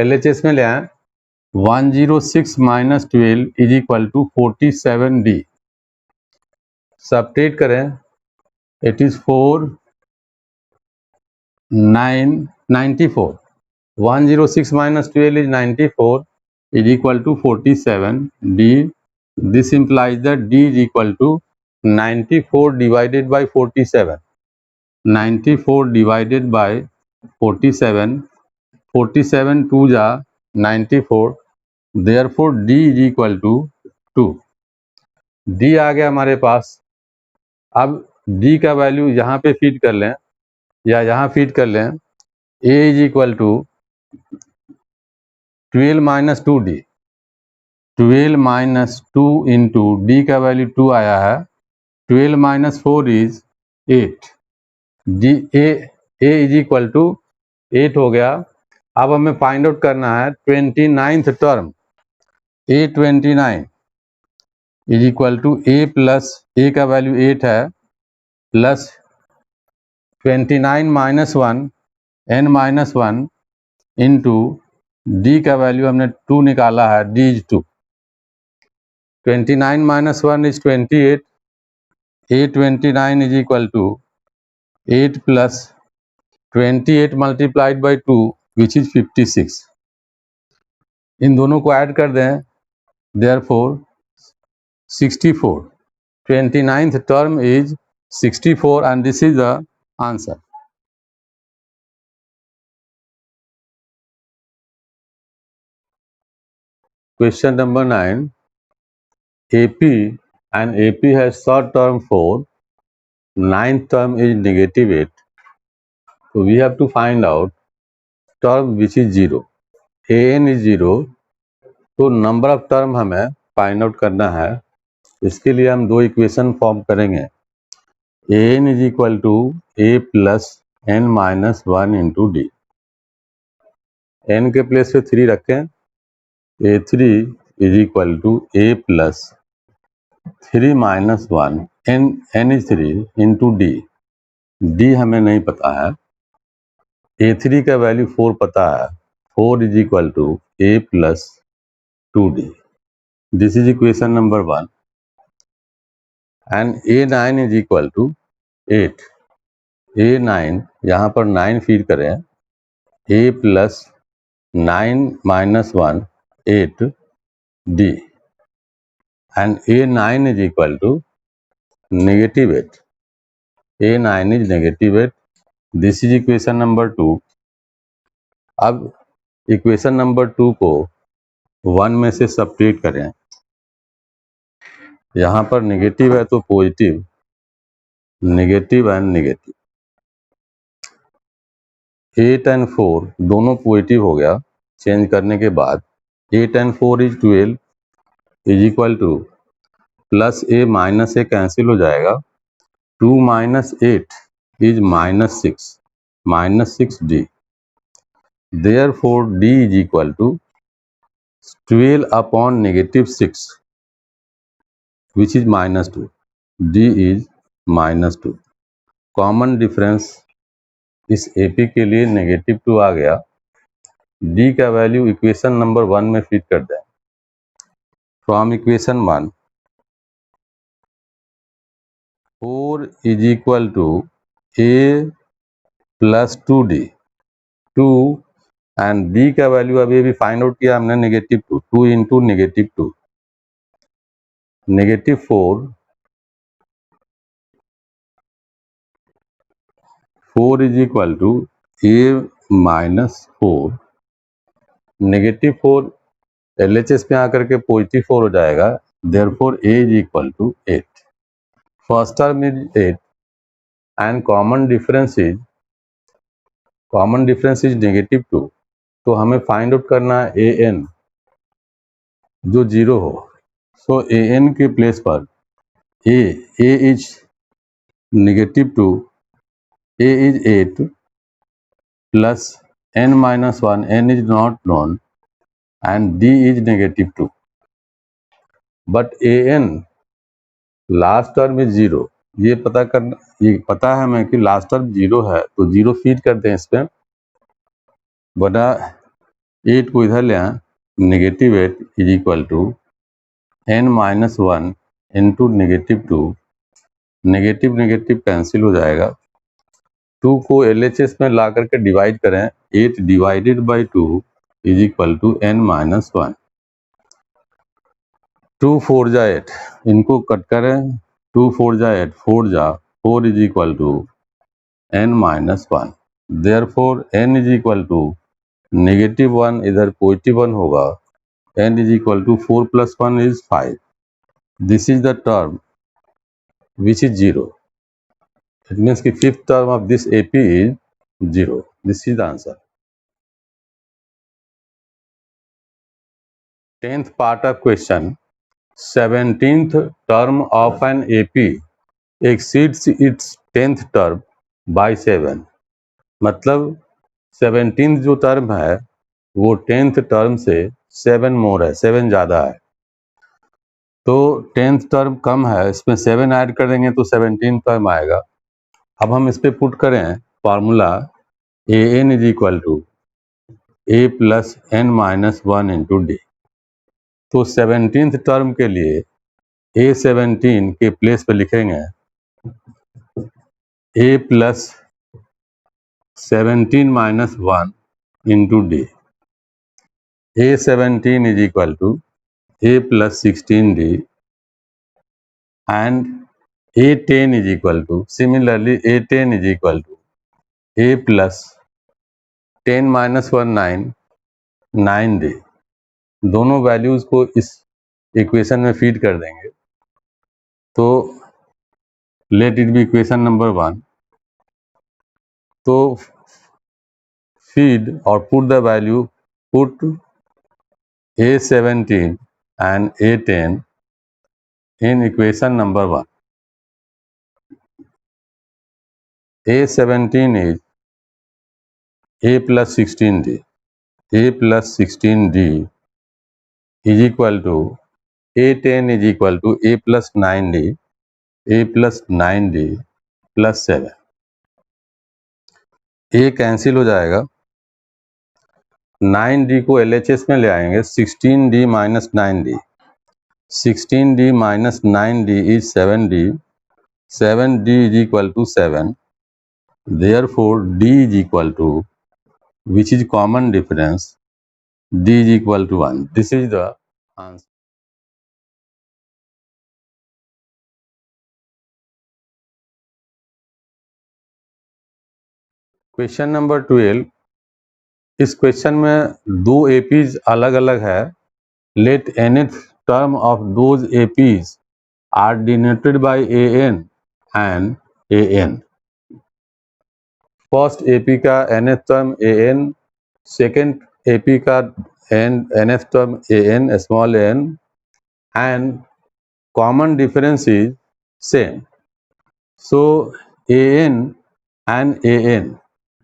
LHS में ले आए. 106 minus 12 is equal to 47d. Subtract करें. It is 94. 106 minus 12 is 94 is equal to 47d. This implies that d is equal to 94 divided by 47. 94 divided by 47. 47 2 जा 94. Therefore d is equal to 2. d आ गया हमारे पास. अब d का value यहाँ पे feed कर लें या यहाँ फीड कर लें. a is equal to 12 minus 2d. 12 minus 2 into D का वैल्यू 2 आया है. 12 minus 4 is 8. D A is equal to 8 हो गया. अब हमें फाइंड आउट करना है 29th term. a29 is equal to a plus a का वैल्यू 8 है plus 29 minus 1 n minus 1 into D का वैल्यू हमने 2 निकाला है. d is 2. 29 minus 1 is 28. a29 is equal to 8 plus 28 multiplied by 2 which is 56. इन दोनों को ऐड कर दें. Therefore 64. 29th term is 64 and this is the answer. Question number 9. AP and AP has short term 4. 9th term is negative 8. So we have to find out term which is 0. AN is 0. तो number of term हमें find out करना है. इसके लिए हम दो equation form करेंगे. an is equal to a plus n minus 1 into D. n के प्लेस पे 3 रखें. a3 is equal to a plus 3 minus 1 n is 3 into D. D हमें नहीं पता है. a3 का वैल्यू 4 पता है. 4 is equal to a plus 2d. This is equation number 1. And a9 is equal to 8. a9 यहाँ पर 9 फीड करें. a plus 9 minus 1 8 d. And a9 is equal to negative 8. a9 is negative 8. This is equation number 2. अब equation number 2 को 1 में से subtract करें. यहाँ पर नेगेटिव है तो positive, negative and negative. 8 and 4 दोनों पॉजिटिव हो गया. चेंज करने के बाद 8 and 4 is 12 is equal to plus A minus A cancel हो जाएगा. 2 minus 8 is minus 6 D. Therefore D is equal to 12 upon negative 6 which is minus 2. d is minus 2. Common difference इस AP के लिए negative 2 आ गया. d का value equation number 1 में fit कर दें. From equation 1 4 is equal to A plus 2d 2 and d का value अभी अभी फाइंड आउट किया हमने -2 2 इंटू -2 -4 4 is equal to A -4 -4 LHS में आकर के +4 हो जाएगा, therefore a is equal to 8. First term is 8 and common difference is -2. तो हमें फाइंड आउट करना है an जो 0 हो. सो an के प्लेस पर a is -2, a is 8 plus n-1, n is not known and d is -2. But an last term is 0. ये पता करना, ये पता है हमें कि लास्ट टर्म 0 है, तो 0 फीड करते हैं इस पर, बटा 8 को इधर ले आए, -8 is equal to n-1 into -2. Negative negative cancel हो जाएगा. 2 को LHS में ला करके डिवाइड करें, 8 divided by 2 is equal to n-1. 2 4 जा 8, इनको कट करें, 2 4 जा 8, 4 जा 4 is equal to n-1. Therefore n is equal to -1, इधर +1 होगा, n is equal to 4 + 1 is 5. This is the term which is 0. It means कि fifth term of this AP is 0. This is the answer. 10th part of question. 17th term of an AP exceeds its 10th term by 7. मतलब 17th जो term है वो 10th term से 7 मोर है, 7 ज़्यादा है. तो 10th टर्म कम है, इसमें 7 ऐड कर देंगे तो 17th टर्म आएगा. अब हम इस पर पुट करें formula an is equal to a plus n-1 into D. तो 17th टर्म के लिए A17 के प्लेस पे लिखेंगे a plus 17 minus 1 into D. A17 is equal to a plus 16d and A10 is equal to, similarly A10 is equal to a plus 10 minus 1 9d. दोनों values को इस equation में feed कर देंगे. तो let it be equation number 1. तो feed और put the value, put A17 and A10 in equation number 1. A17 is a plus 16d. A plus 16d is equal to A10 is equal to a plus 9d, a plus 9d plus 7. a cancel हो जाएगा, 9d को LHS में ले आएंगे, 16d minus 9d, 16d minus 9d is 7d, 7d is equal to 7. Therefore d is equal to, which is common difference, d is equal to 1. This is the answer. Question number 12. इस question में दो APs अलग अलग है. Let nth term of those APs are denoted by an and an. First AP का nth term an, second AP का nth term an small n, and common difference is same. So an and an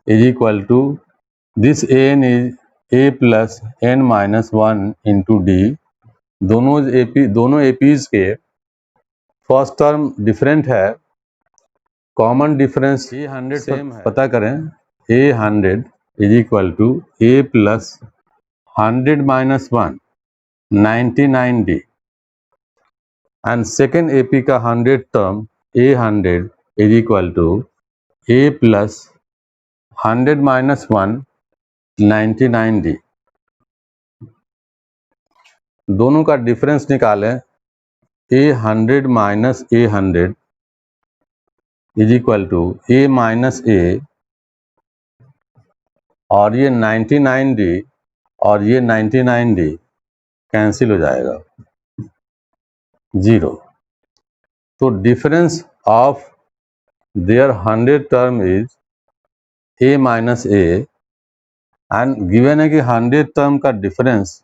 is equal to, this an is a plus n minus 1 into d. दोनों APs के first term different है, common difference A100 same है. पता करें A100 is equal to a plus 100 minus 1 99d and second AP का 100 term A100 is equal to A plus 100 minus 1 99D। दोनों का difference निकालें। A100 minus A100 is equal to A minus A, और ये 99D और ये 99D cancel हो जाएगा, 0। तो difference of their 100 term is A minus A, and given है कि 100 टर्म का डिफरेंस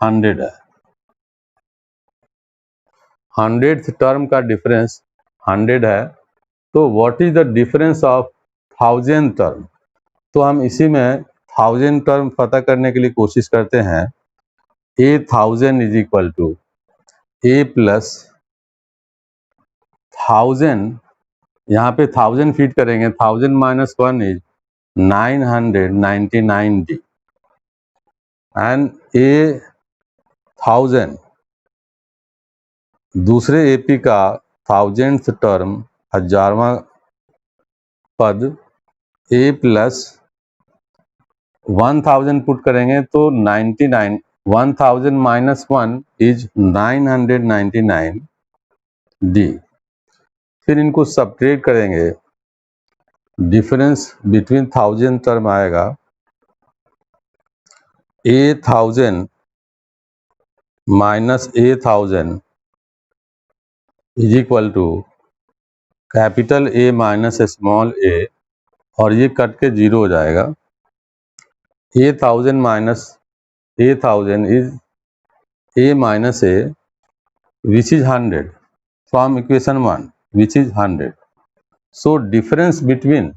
100 है, 100th टर्म का डिफरेंस 100 है। तो what is the difference of 1000 term? तो हम इसी में 1000 टर्म पता करने के लिए कोशिश करते हैं। A1000 is equal to A plus 1000, यहाँ पे 1000 फीट करेंगे, 1000 minus 1 is 999D, and A1000 दूसरे AP का 1000th टर्म 1000वां पद, A प्लस 1000 पुट करेंगे तो 99, 1000 माइनस 1 इज 999D। फिर इनको सब्ट्रैक्ट करेंगे, डिफरेंस बिटवीन 1000 टर्म आएगा A1000 minus A1000 is equal to capital A minus small a, और ये कट के 0 हो जाएगा। A1000 minus A1000 is A minus A which is 100 from equation 1, which is 100. So difference between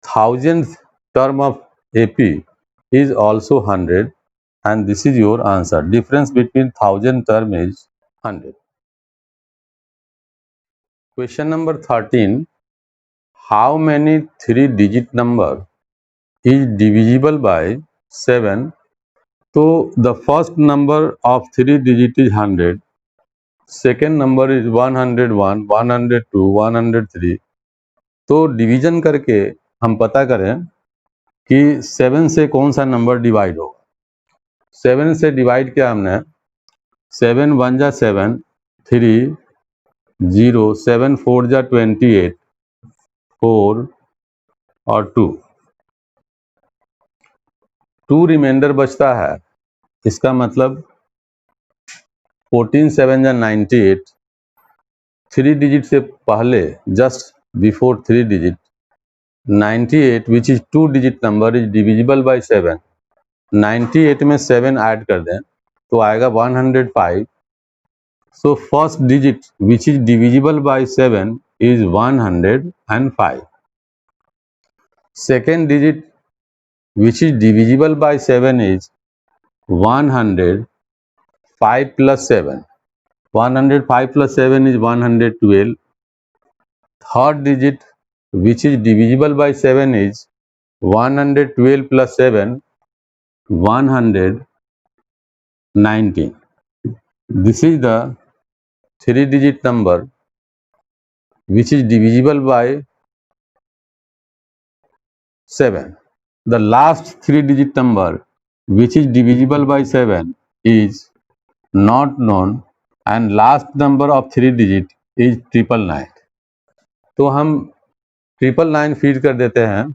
1000th term of AP is also 100, and this is your answer. Difference between 1000 term is 100. Question number 13. How many 3-digit number is divisible by 7? So the first number of 3 digit is 100. Second number is 101, 102, 103। तो division करके हम पता करें कि 7 से कौन सा number divide होगा। 7 से डिवाइड किया हमने, 7 1 जा 7, 3 0, 7 4 जा 28, 4 और 2 रिमाइंडर बचता है। इसका मतलब 14 7 जा 98, 3 डिजिट से पहले, just before 3 digit, 98 which is 2 digit number is divisible by 7। 98 में 7 ऐड कर दें तो आएगा 105। So first digit which is divisible by 7 is 105। Second digit which is divisible by 7 is 105 plus 7। 105 plus 7 is 112. Third digit which is divisible by 7 is 112 plus 7, 119. This is the 3-digit number which is divisible by 7. The last 3-digit number which is divisible by 7 is not known, and last number of 3 digit is 999. तो हम 999 feed कर देते हैं,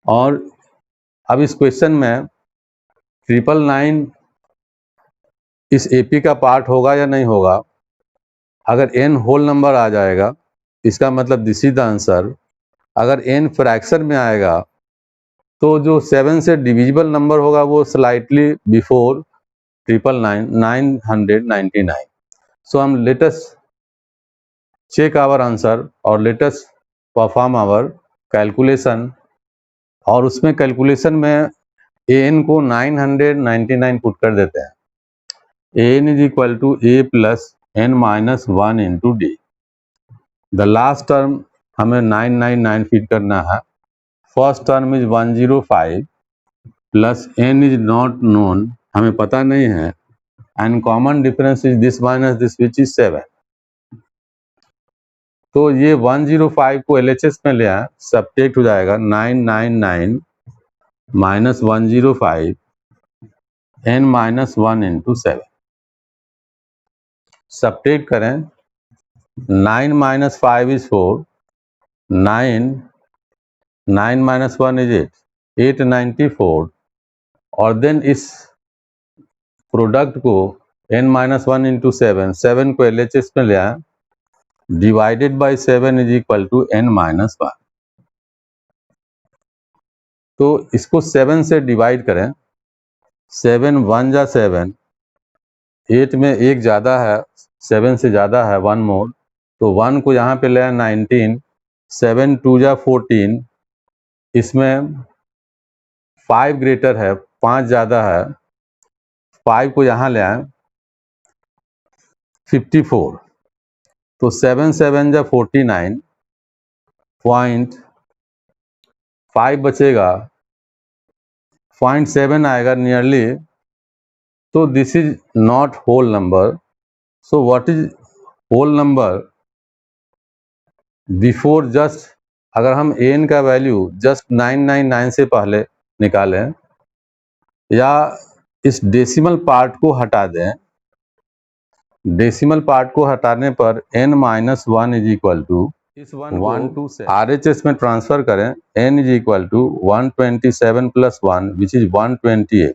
और अब इस question में 999 इस एपी का पार्ट होगा या नहीं होगा। अगर n होल नंबर आ जाएगा इसका मतलब दिस इज द आंसर। अगर n फ्रैक्शन में आएगा तो जो 7 से डिविजिबल नंबर होगा वो स्लाइटली बिफोर 999। सो हम लेटेस्ट चेक आवर आंसर और लेटेस्ट परफॉर्म आवर कैलकुलेशन, और उसमें कैलकुलेशन में an को 999 पुट कर देते हैं। an is equal to a plus n minus 1 into D. The last term हमें 999 फीड करना है। First term is 105 plus n is not known, हमें पता नहीं है, and common difference is this minus this which is 7। तो ये 105 को LHS में ले आए, सब्ट्रैक्ट हो जाएगा 999 minus 105 n minus 1 into 7। Subtract करें, 9 माइनस 5 इज 4, 9 माइनस 1 इज 894, और देन इस प्रोडक्ट को n माइनस 1 इंटू 7 को LHS में ले आए, divided by 7 is equal to n minus 1। तो इसको 7 से डिवाइड करें, 7 1 जा 7, 8 में एक ज़्यादा है, 7 से ज़्यादा है, 1 मोर, तो 1 को यहाँ पे ले आए 19, 7 2 जा 14, इसमें 5 ग्रेटर है, 5 ज़्यादा है, 5 को यहाँ ले आए 54, तो 7 7 जा 49, 0.5 बचेगा, 0.7 आएगा नियरली। तो this is not whole number. So what is whole number? Before just, अगर हम एन का वैल्यू जस्ट 999 से पहले निकालें या इस डेसिमल पार्ट को हटा दें, डेसिमल पार्ट को हटाने पर n minus 1 is equal to इस 1 टू RHS में ट्रांसफर करें, n is equal to 127 plus 1 which is 128।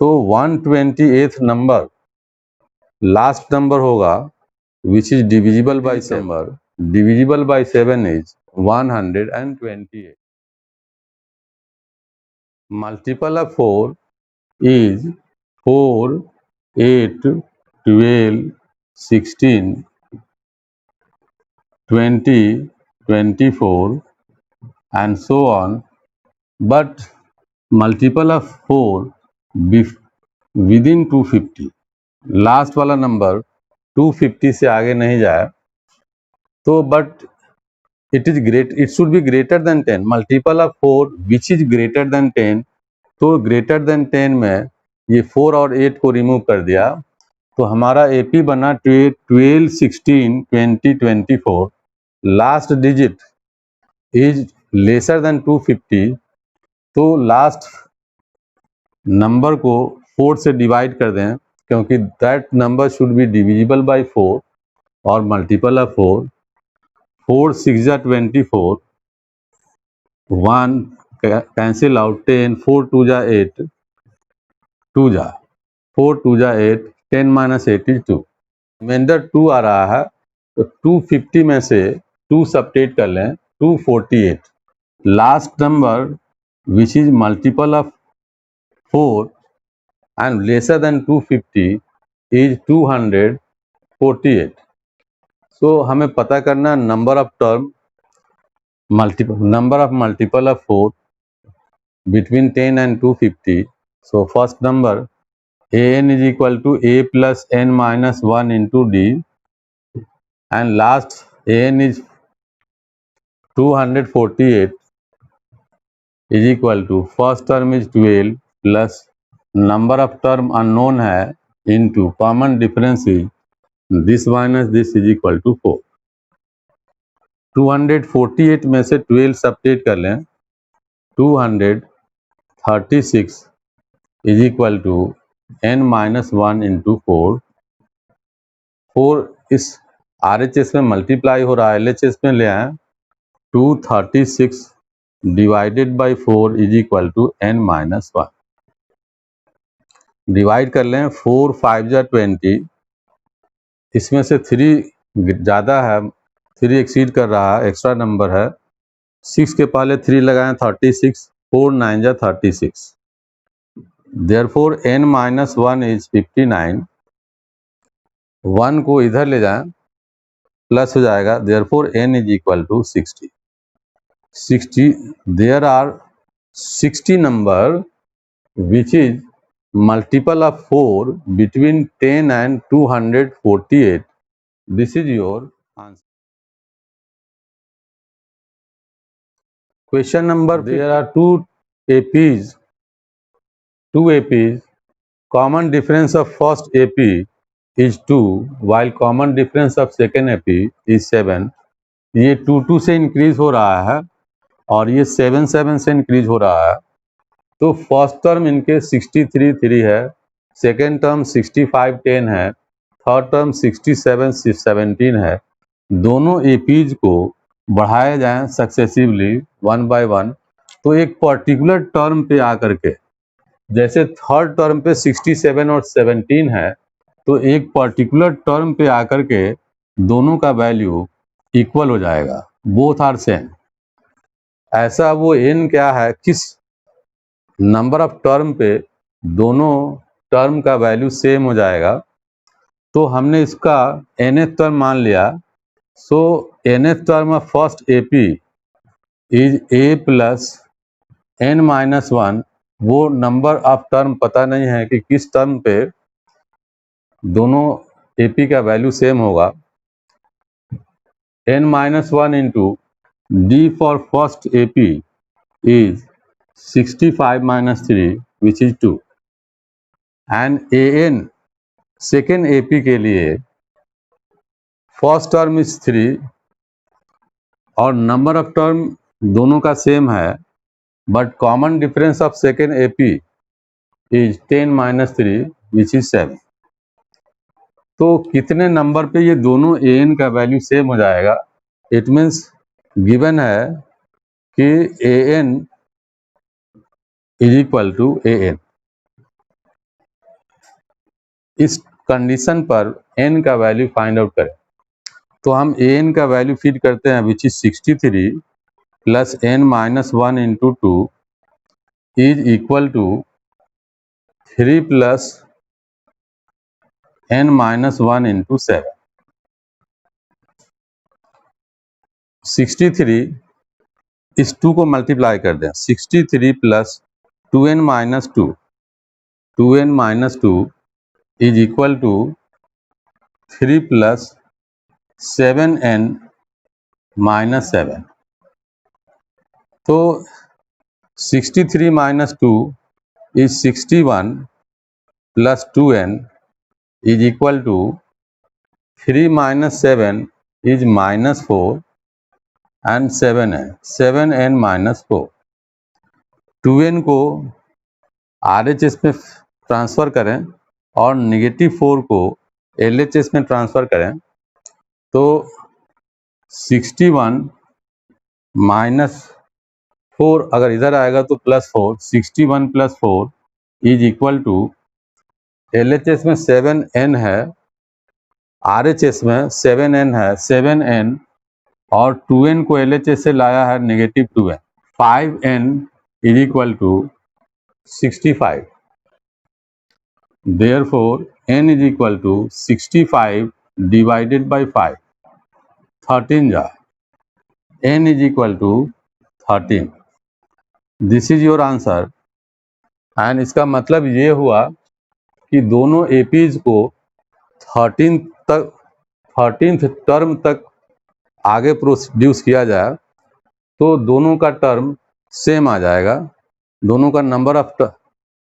तो 128th नंबर लास्ट नंबर होगा which is divisible by number, divisible by 7 is 128. Multiple of 4 is 4, 8, 12, 16, 20, 24 and so on. But multiple of 4 within 250, last वाला number 250 से आगे नहीं जाए, तो but it is great, it should be greater than 10। Multiple of 4 which is greater than 10, तो greater than 10 में ये 4 और 8 को रिमूव कर दिया, तो हमारा AP बना 12, 16, 20, 24। Last digit is lesser than 250, तो लास्ट नंबर को 4 से डिवाइड कर दें, क्योंकि that number should be divisible by 4 और मल्टीपल ऑफ 4। 4 6 जा 24, 1 कैंसिल आउट, 10, 4 2 जा 8, 2 जा 4 2 जा 8, 10 माइनस 8 इज 2, रिमाइंडर 2 आ रहा है, तो 250 में से 2 सब्ट्रैक्ट कर लें, 248। Last number which is multiple of 4 and lesser than 250 is 248। सो हमें पता करना number of term, number of multiple of 4 between 10 and 250. So first number an is equal to a plus n minus 1 into d, and last an is 248 is equal to first term is 12 plus number of term unknown है into common difference is this minus this is equal to 4। 248 में से 12 subtract कर लें, 236 is equal to n minus 1 into 4। 4 इस RHS में multiply हो रहा है, LHS में ले आए, 236 divided by 4 is equal to n minus 1। Divide कर लें, 4 5 जा 20, इसमें से 3 ज़्यादा है, 3 एक्सीड कर रहा है, एक्स्ट्रा नंबर है, 6 के पहले 3 लगाएं 36, 4 9 जा 36। Therefore n minus 1 is 59। 1 को इधर ले जाएं, प्लस हो जाएगा, therefore n is equal to 60। 60, there are 60 number which is multiple of 4 between 10 and 248। This is your answer। Question number, there are two APs, common difference of first AP is 2 while common difference of second AP is 7। ये 2 से increase हो रहा है और ये 7 से increase हो रहा है। तो फर्स्ट टर्म इनके 63 है, सेकेंड टर्म 65 10 है, थर्ड टर्म 67 17 है। दोनों एपीज को बढ़ाए जाएं सक्सेसिवली 1 by 1। तो एक पर्टिकुलर टर्म पे आकर के, जैसे थर्ड टर्म पे 67 और 17 है, तो एक पर्टिकुलर टर्म पे आकर के दोनों का वैल्यू इक्वल हो जाएगा, बोथ आर सेम। ऐसा वो n क्या है, किस नंबर ऑफ टर्म पे दोनों टर्म का वैल्यू सेम हो जाएगा। तो हमने इसका nth टर्म मान लिया। सो nth term of first AP is a plus n minus 1। वो नंबर ऑफ टर्म पता नहीं है कि किस टर्म पे दोनों एपी का वैल्यू सेम होगा। n minus 1 into d for first AP is 65 minus 3 which is 2 and an second AP के लिए फर्स्ट टर्म इज 3 और नंबर ऑफ टर्म दोनों का सेम है, but common difference of second AP is 10 minus 3 which is 7। तो कितने number पे ये दोनों an का वैल्यू सेम हो जाएगा। इट मीन्स गिवन है कि an is equal to an। इस कंडीशन पर n का वैल्यू फाइंड आउट करें। तो हम an का वैल्यू फीड करते हैं which is 63 plus n minus 1 into 2 is equal to 3 plus n minus 1 into 7। 63 इस 2 को मल्टीप्लाई कर दें, 63 plus 2n minus 2, 2n minus 2 is equal to 3 plus 7n minus 7। तो 63 minus 2 is 61 plus 2n is equal to 3 minus 7 is minus 4 and 7n minus 4। 2n को RHS में transfer करें और negative 4 को LHS में ट्रांसफ़र करें। तो 61 माइनस 4 अगर इधर आएगा तो plus 4, 61 plus 4 is equal to LHS में 7n है, RHS में 7n है, 7n और 2n को LHS से लाया है negative 2n, 5n is equal to 65। Therefore n is equal to 65 divided by 5, 13 जा, n is equal to 13। This is your answer. And इसका मतलब ये हुआ कि दोनों एपीज को 13th टर्म तक आगे प्रोड्यूस किया जाए तो दोनों का टर्म सेम आ जाएगा, दोनों का number of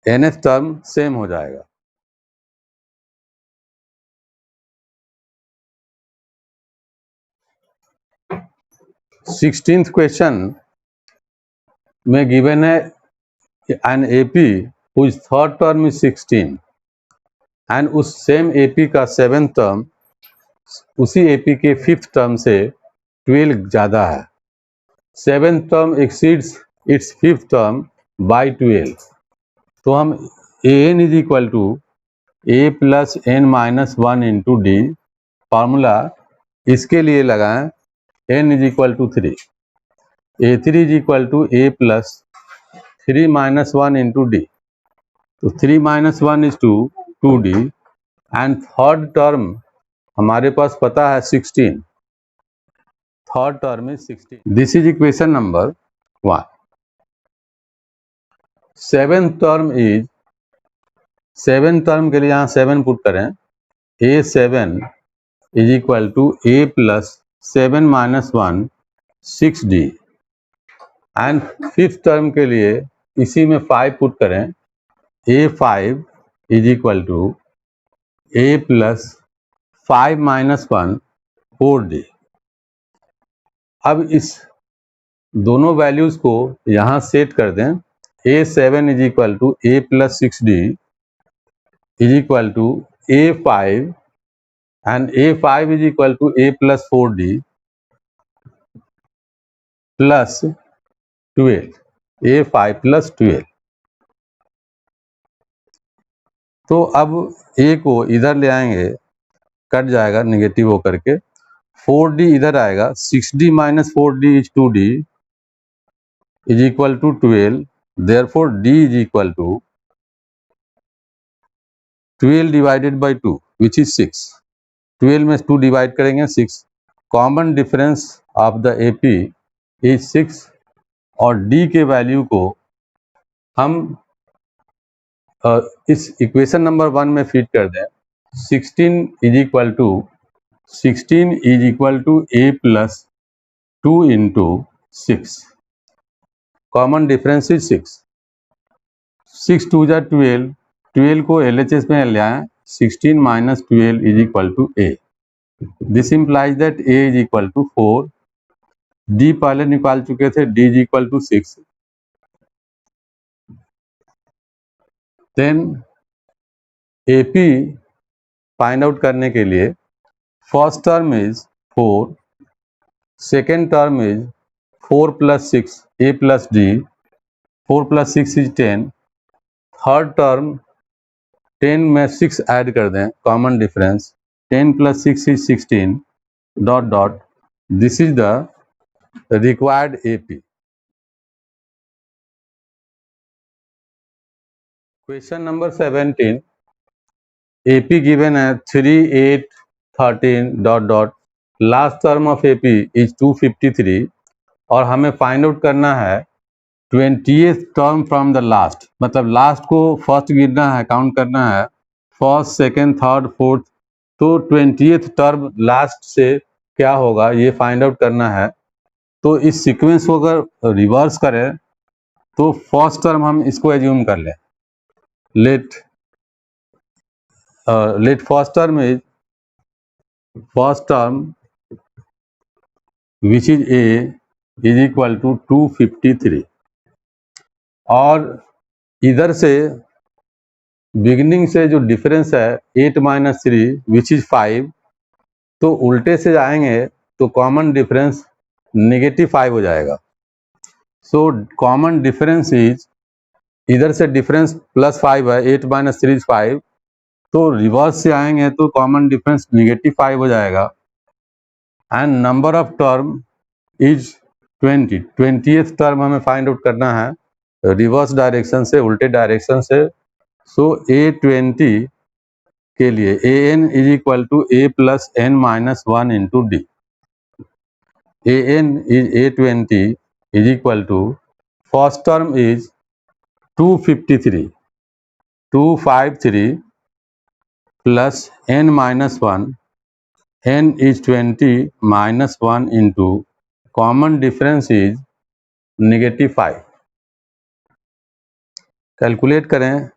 nth term same हो जाएगा। सिक्सटीन्थ क्वेश्चन में गिवन है an AP whose third term is 16 and उस सेम एपी का सेवेंथ टर्म उसी एपी के फिफ्थ टर्म से 12 ज़्यादा है। Seventh term exceeds its fifth term by 12। तो हम an is equal to a plus n minus 1 into D formula इसके लिए लगाएं, n is equal to 3, a3 is equal to a plus 3 minus 1 into D. तो 3 minus 1 is 2d and third term हमारे पास पता है 16, third term is 16। This is equation number 1। Seventh term के लिए यहाँ 7 पुट करें, a7 is equal to a plus 7 minus 1 6d and fifth term के लिए इसी में 5 पुट करें, a5 is equal to A plus 5 minus 1 4d। अब इस दोनों वैल्यूज को यहाँ सेट कर दें। A7 is equal to A plus 6d is equal to A5 and A5 is equal to A plus 4D plus 12, A5 plus 12। तो अब A को इधर ले आएंगे, कट जाएगा निगेटिव होकर के, 4D इधर आएगा, 6D minus 4D is 2D is equal to 12, therefore D is equal to 12 divided by 2 which is 6। 12 में 2 डिवाइड करेंगे 6। Common difference of the AP is 6 और D के वैल्यू को हम इस इक्वेशन नंबर 1 में फिट कर दें। 16 is equal to A plus 2 into 6। Common difference is 6। 6 2 जा 12, 12 को LHS में ले आए, 16 minus 12 is equal to A। This implies that A is equal to 4। D पहले निकाल चुके थे, D is equal to 6। Then AP find out करने के लिए first term is 4, second term is 4 plus 6 A plus D, 4 plus 6 is 10, third term 10 में 6 add कर दें, common difference 10 plus 6 is 16 dot dot. This is the required AP। Question number 17, AP given है 3 8 13 dot dot, last term of AP is 253 और हमें find out करना है 20th term from the last, मतलब last को first गिनना है, count करना है, फर्स्ट सेकेंड थर्ड फोर्थ, तो 20th टर्म लास्ट से क्या होगा ये फाइंड आउट करना है। तो इस सीक्वेंस को अगर रिवर्स करें तो फर्स्ट टर्म हम इसको एज्यूम कर लें। Let first term is first term which is A is equal to 253 और इधर से बिगिनिंग से जो डिफरेंस है 8 माइनस 3 विच इज 5, तो उल्टे से जाएंगे तो कॉमन डिफरेंस -5 हो जाएगा। सो कॉमन डिफरेंस इज, इधर से डिफरेंस +5 है, 8 माइनस 3 इज 5, तो रिवर्स से आएंगे तो कॉमन डिफरेंस -5 हो जाएगा। And number of term is 20, 20th term हमें फाइंड आउट करना है रिवर्स डायरेक्शन से, उल्टे डायरेक्शन से। सो A20 के लिए AN is equal to A plus N minus 1 into D। AN is A20 is equal to, first term is 253 plus N minus 1, N is 20 minus 1 into common difference is -5। Calculate करें,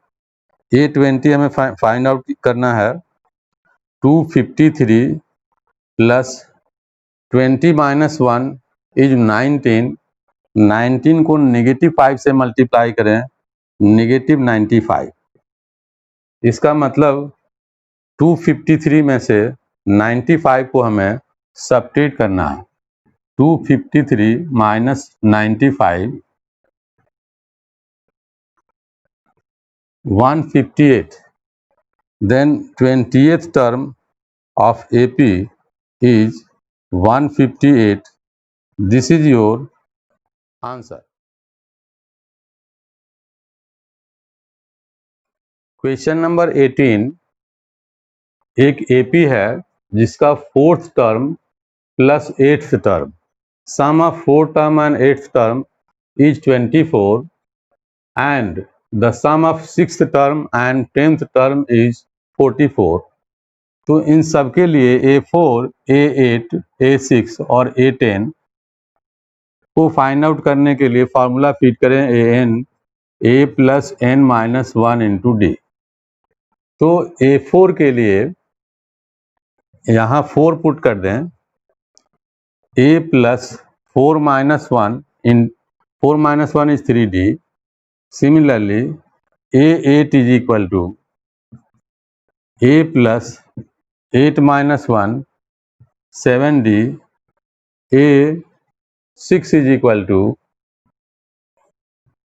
A20 हमें find out करना है, 253 plus 20 minus 1 is 19, 19 को -5 से multiply करें, -95। इसका मतलब 253 में से 95 को हमें सब्ट्रैक्ट करना है। 253 minus 95 158। Then 20th term of AP is 158। This is your answer. Question number 18, एक AP है जिसका 4th term plus 8th term, sum of 4th term and 8th term is 24 and the sum of 6th term and 10th term is 44। तो इन सब के लिए A4, A8, A6 और A10 को find out करने के लिए फार्मूला फिट करें AN A plus N minus 1 into D। तो A4 के लिए यहाँ 4 पुट कर दें, A plus 4 minus 1 in 4 minus 1 is 3D. Similarly, A8 is equal to A plus 8 minus 1 7D. A6 is equal to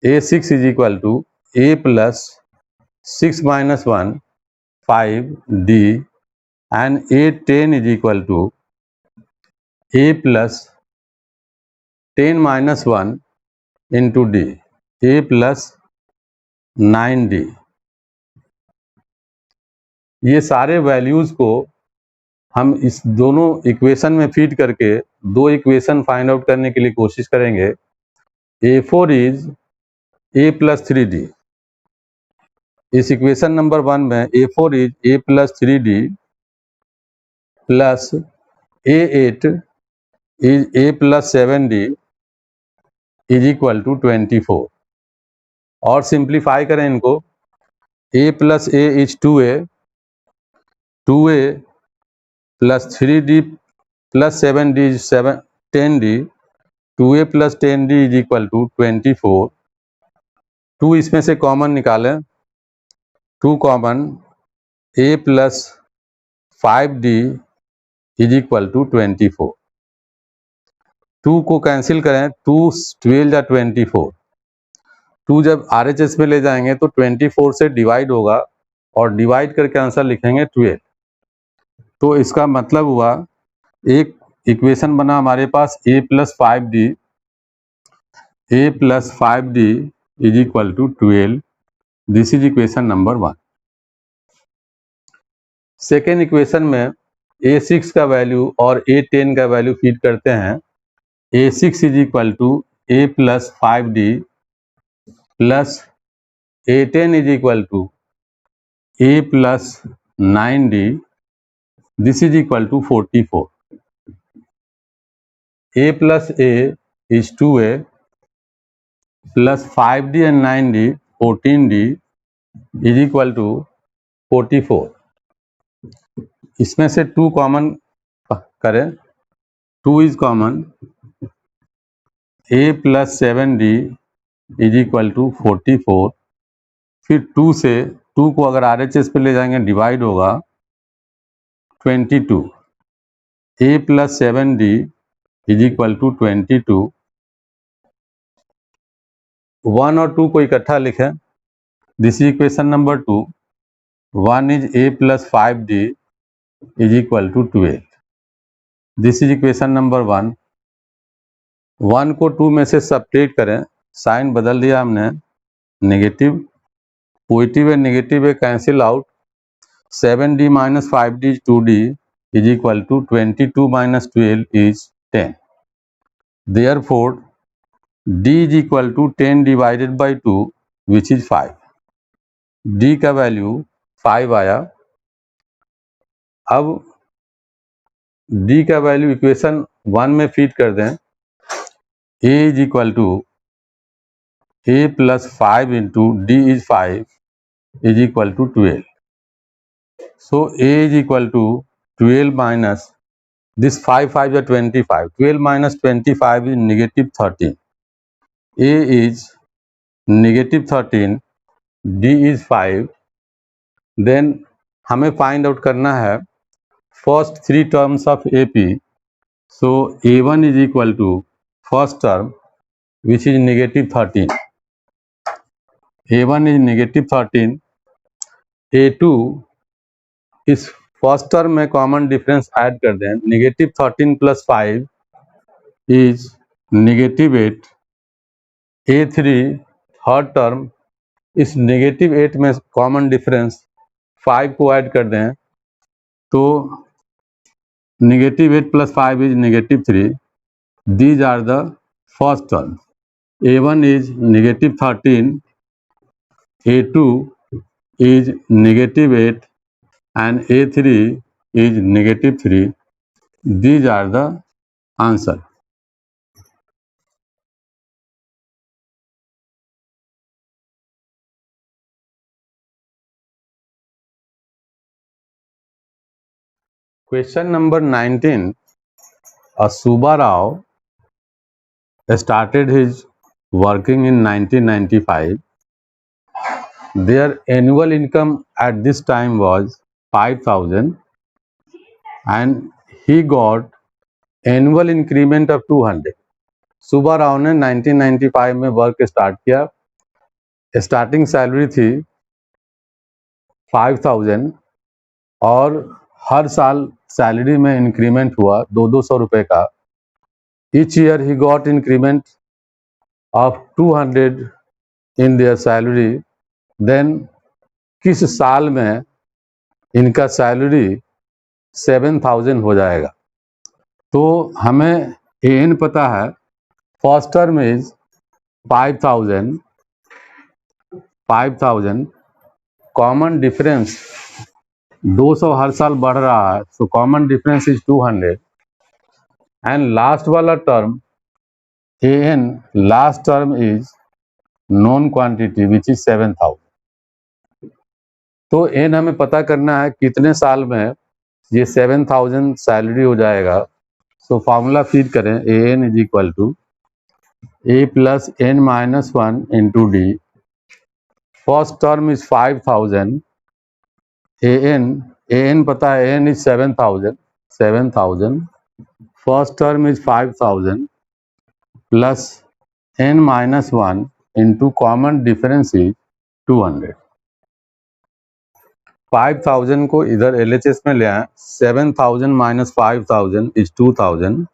A6 is equal to A plus 6 minus 1 5D, and A10 is equal to A plus 10 minus 1 into D, A plus 9D. ये सारे values को हम इस दोनों equation में feed करके दो equation find out करने के लिए कोशिश करेंगे. A4 is A plus 3D. इस इक्वेशन नंबर 1 में A4 is A plus 3D plus A8 is A plus 7D is equal to 24. और सिंप्लीफाई करें इनको. A plus A is 2A, 2A plus 3D plus 7D is 10D. 2A plus 10D is equal to 24. 2 इसमें से common निकालें. 2 common, A plus 5D is equal to 24. 2 को cancel करें. 2 12 या 24. 2 जब RHS में ले जाएंगे तो 24 से डिवाइड होगा और डिवाइड करके आंसर लिखेंगे 12. तो इसका मतलब हुआ एक इक्वेशन बना हमारे पास A plus 5D. A plus 5D is equal to 12. This is equation number 1. Second equation में A6 का वैल्यू और A10 का वैल्यू फीड करते हैं. A6 is equal to A plus 5D plus A10 is equal to A plus 9D. This is equal to 44. A plus A is 2A plus 5D and 9D 14D is equal to 44. इसमें से 2 common करें. 2 is common. A plus 7D is equal to 44. फिर 2 से 2 को अगर RHS पे ले जाएंगे डिवाइड होगा 22. A plus 7D is equal to 22. 1 और 2 को इकट्ठा लिखें. This is equation number 2. 1 is A plus 5D is equal to 12. This is equation number 1. 1 को 2 में से सब्ट्रैक्ट करें. साइन बदल दिया हमने. नेगेटिव, पॉजिटिव है, नेगेटिव है, cancel out. 7D minus 5D is 2D is equal to 22 minus 12 is 10. Therefore, D is equal to 10 divided by 2, which is 5. D का वैल्यू 5 आया. अब D का वैल्यू इक्वेशन 1 में फीड कर दें. A is equal to A plus 5 into D is 5 is equal to 12. So A is equal to 12 minus this 5 is 25. 12 minus 25 is negative 13. A is negative 13. D is 5. Then हमें find out करना है first 3 terms of AP. So A1 is equal to first term which is negative 13. A1 is negative 13. A2 इस first term में common difference add कर दें. Negative 13 plus 5 is negative 8. A3 third term, इस negative 8 में common difference 5 को add कर दें तो negative 8 plus 5 is negative 3. These are the first term. A1 is negative 13. A2 is negative 8 and A3 is negative 3. These are the answer. Question number 19. A Subba Rao started his working in 1995. Their annual income at this time was 5,000 and he got annual increment of 200. Subba Rao ने 1995 में work start किया. Starting salary थी 5,000 और हर साल salary में increment हुआ 200 रुपए का. Each year he got increment of 200 in their salary. Then किस साल में इनका सैलरी 7,000 हो जाएगा. तो हमें एन पता है. First term is 5,000. Common difference 200 हर साल बढ़ रहा है, so common difference is 200. And last वाला term N, last term is non quantity which is 7,000. तो एन हमें पता करना है कितने साल में ये 7,000 सैलरी हो जाएगा. सो फॉर्मूला फीड करें. ए n is equal to A plus n minus 1 into D. First term is 5,000. A n पता है, N is 7,000. First term is 5,000 plus n minus 1 into common difference is 200. 5,000 को इधर LHS में ले आए. 7,000 minus 5,000 is 2,000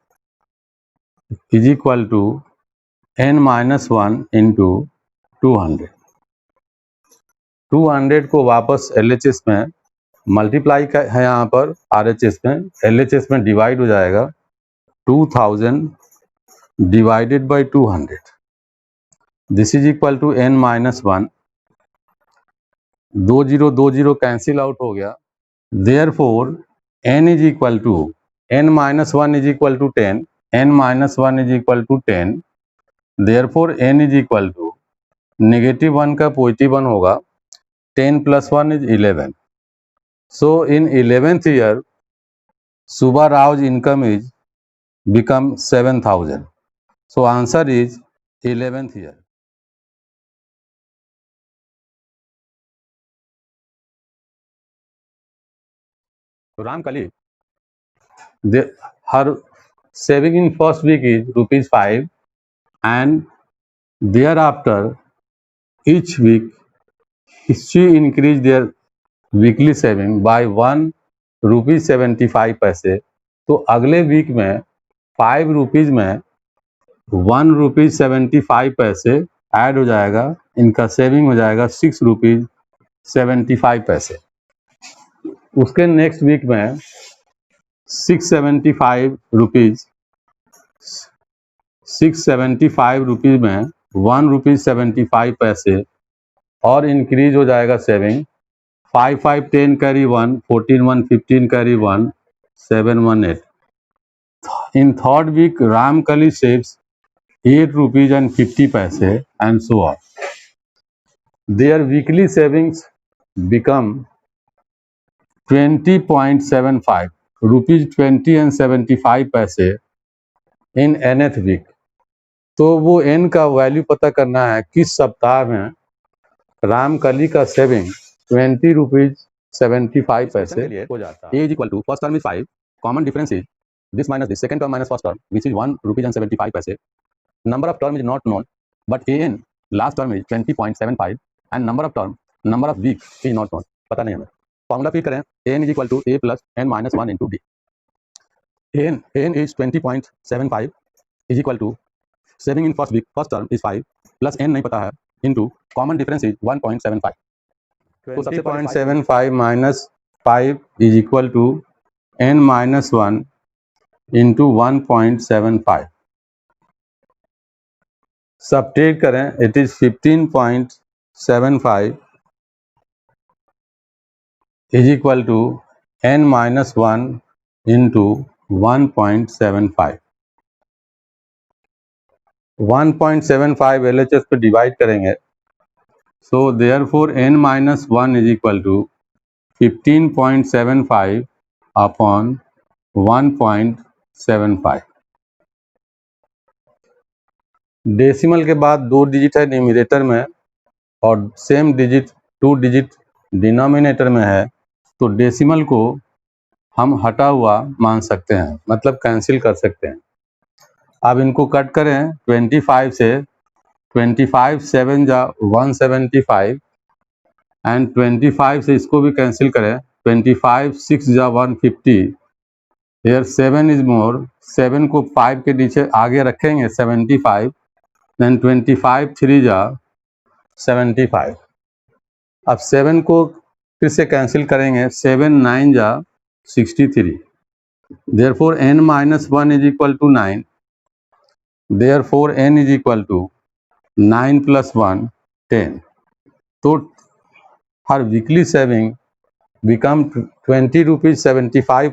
is equal to n minus 1 into 200. 200 को वापस LHS में मल्टीप्लाई है, यहाँ पर RHS में. LHS में डिवाइड हो जाएगा. 2,000 divided by 200. This is equal to n minus 1. 20 cancel out हो गया. Therefore n is equal to n minus 1 is equal to 10. n minus 1 is equal to 10. Therefore n is equal to -1 का +1 होगा. 10 plus 1 is 11. So in 11th year Subba Rao income is become 7,000. So answer is 11th year. Ramkali, her saving in first week is ₹5 and thereafter each week she increased their weekly saving by ₹1.75. तो अगले week में 5 rupees में ₹1.75 add हो जाएगा. इनका saving हो जाएगा ₹6.75. उसके नेक्स्ट वीक में 675 रुपीज में ₹1.75 और इंक्रीज हो जाएगा saving. 5 5 10 carry 1, 14 1 15 carry 1, 7 1 8. In third week Ramkali saves ₹8.50 and so on. Their weekly savings become 20.75 ₹20 and 75 पैसे इन nth वीक. तो वो n का वैल्यू पता करना है किस सप्ताह में रामकली का सेविंग ₹20.75 हो जाता है. A is equal to first term is 5. Common difference is this minus this. Second term minus first term which is ₹1.75. Number of term is not known but an last term is 20.75 and number of week is not known. पता नहीं हमें. Formula fit करें. n is equal to a plus n minus 1 into D. n is 20.75 is equal to saving in first week first term is 5 plus n नहीं पता है into common difference is 1.75. तो 20.75 minus 5 is equal to n minus 1 into 1.75. Subtract करें. It is 15.75 is equal to n minus 1 into 1.75. 1.75 LHS पे divide करेंगे. सो therefore n minus 1 is equal to 15.75 upon 1.75। Decimal के बाद 2 digit है numerator में और same digit 2 digit denominator में है, तो डेसिमल को हम हटा हुआ मान सकते हैं, मतलब कैंसिल कर सकते हैं। अब इनको कट करें 25 से, 25 7 जा 175 एंड 25 से इसको भी कैंसिल करें, 25 6 जा 150। हेयर 7 इज मोर, 7 को 5 के नीचे आगे रखेंगे 75, देन 25 3 जा 75। अब 7 को फिर से कैंसिल करेंगे, 7 9 जा 63। Therefore n minus 1 is equal to 9. Therefore n is equal to 9 plus 1 10. So her weekly saving become 20 rupees 75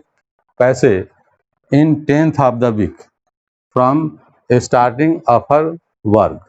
paise in 10th of the week from starting of her work.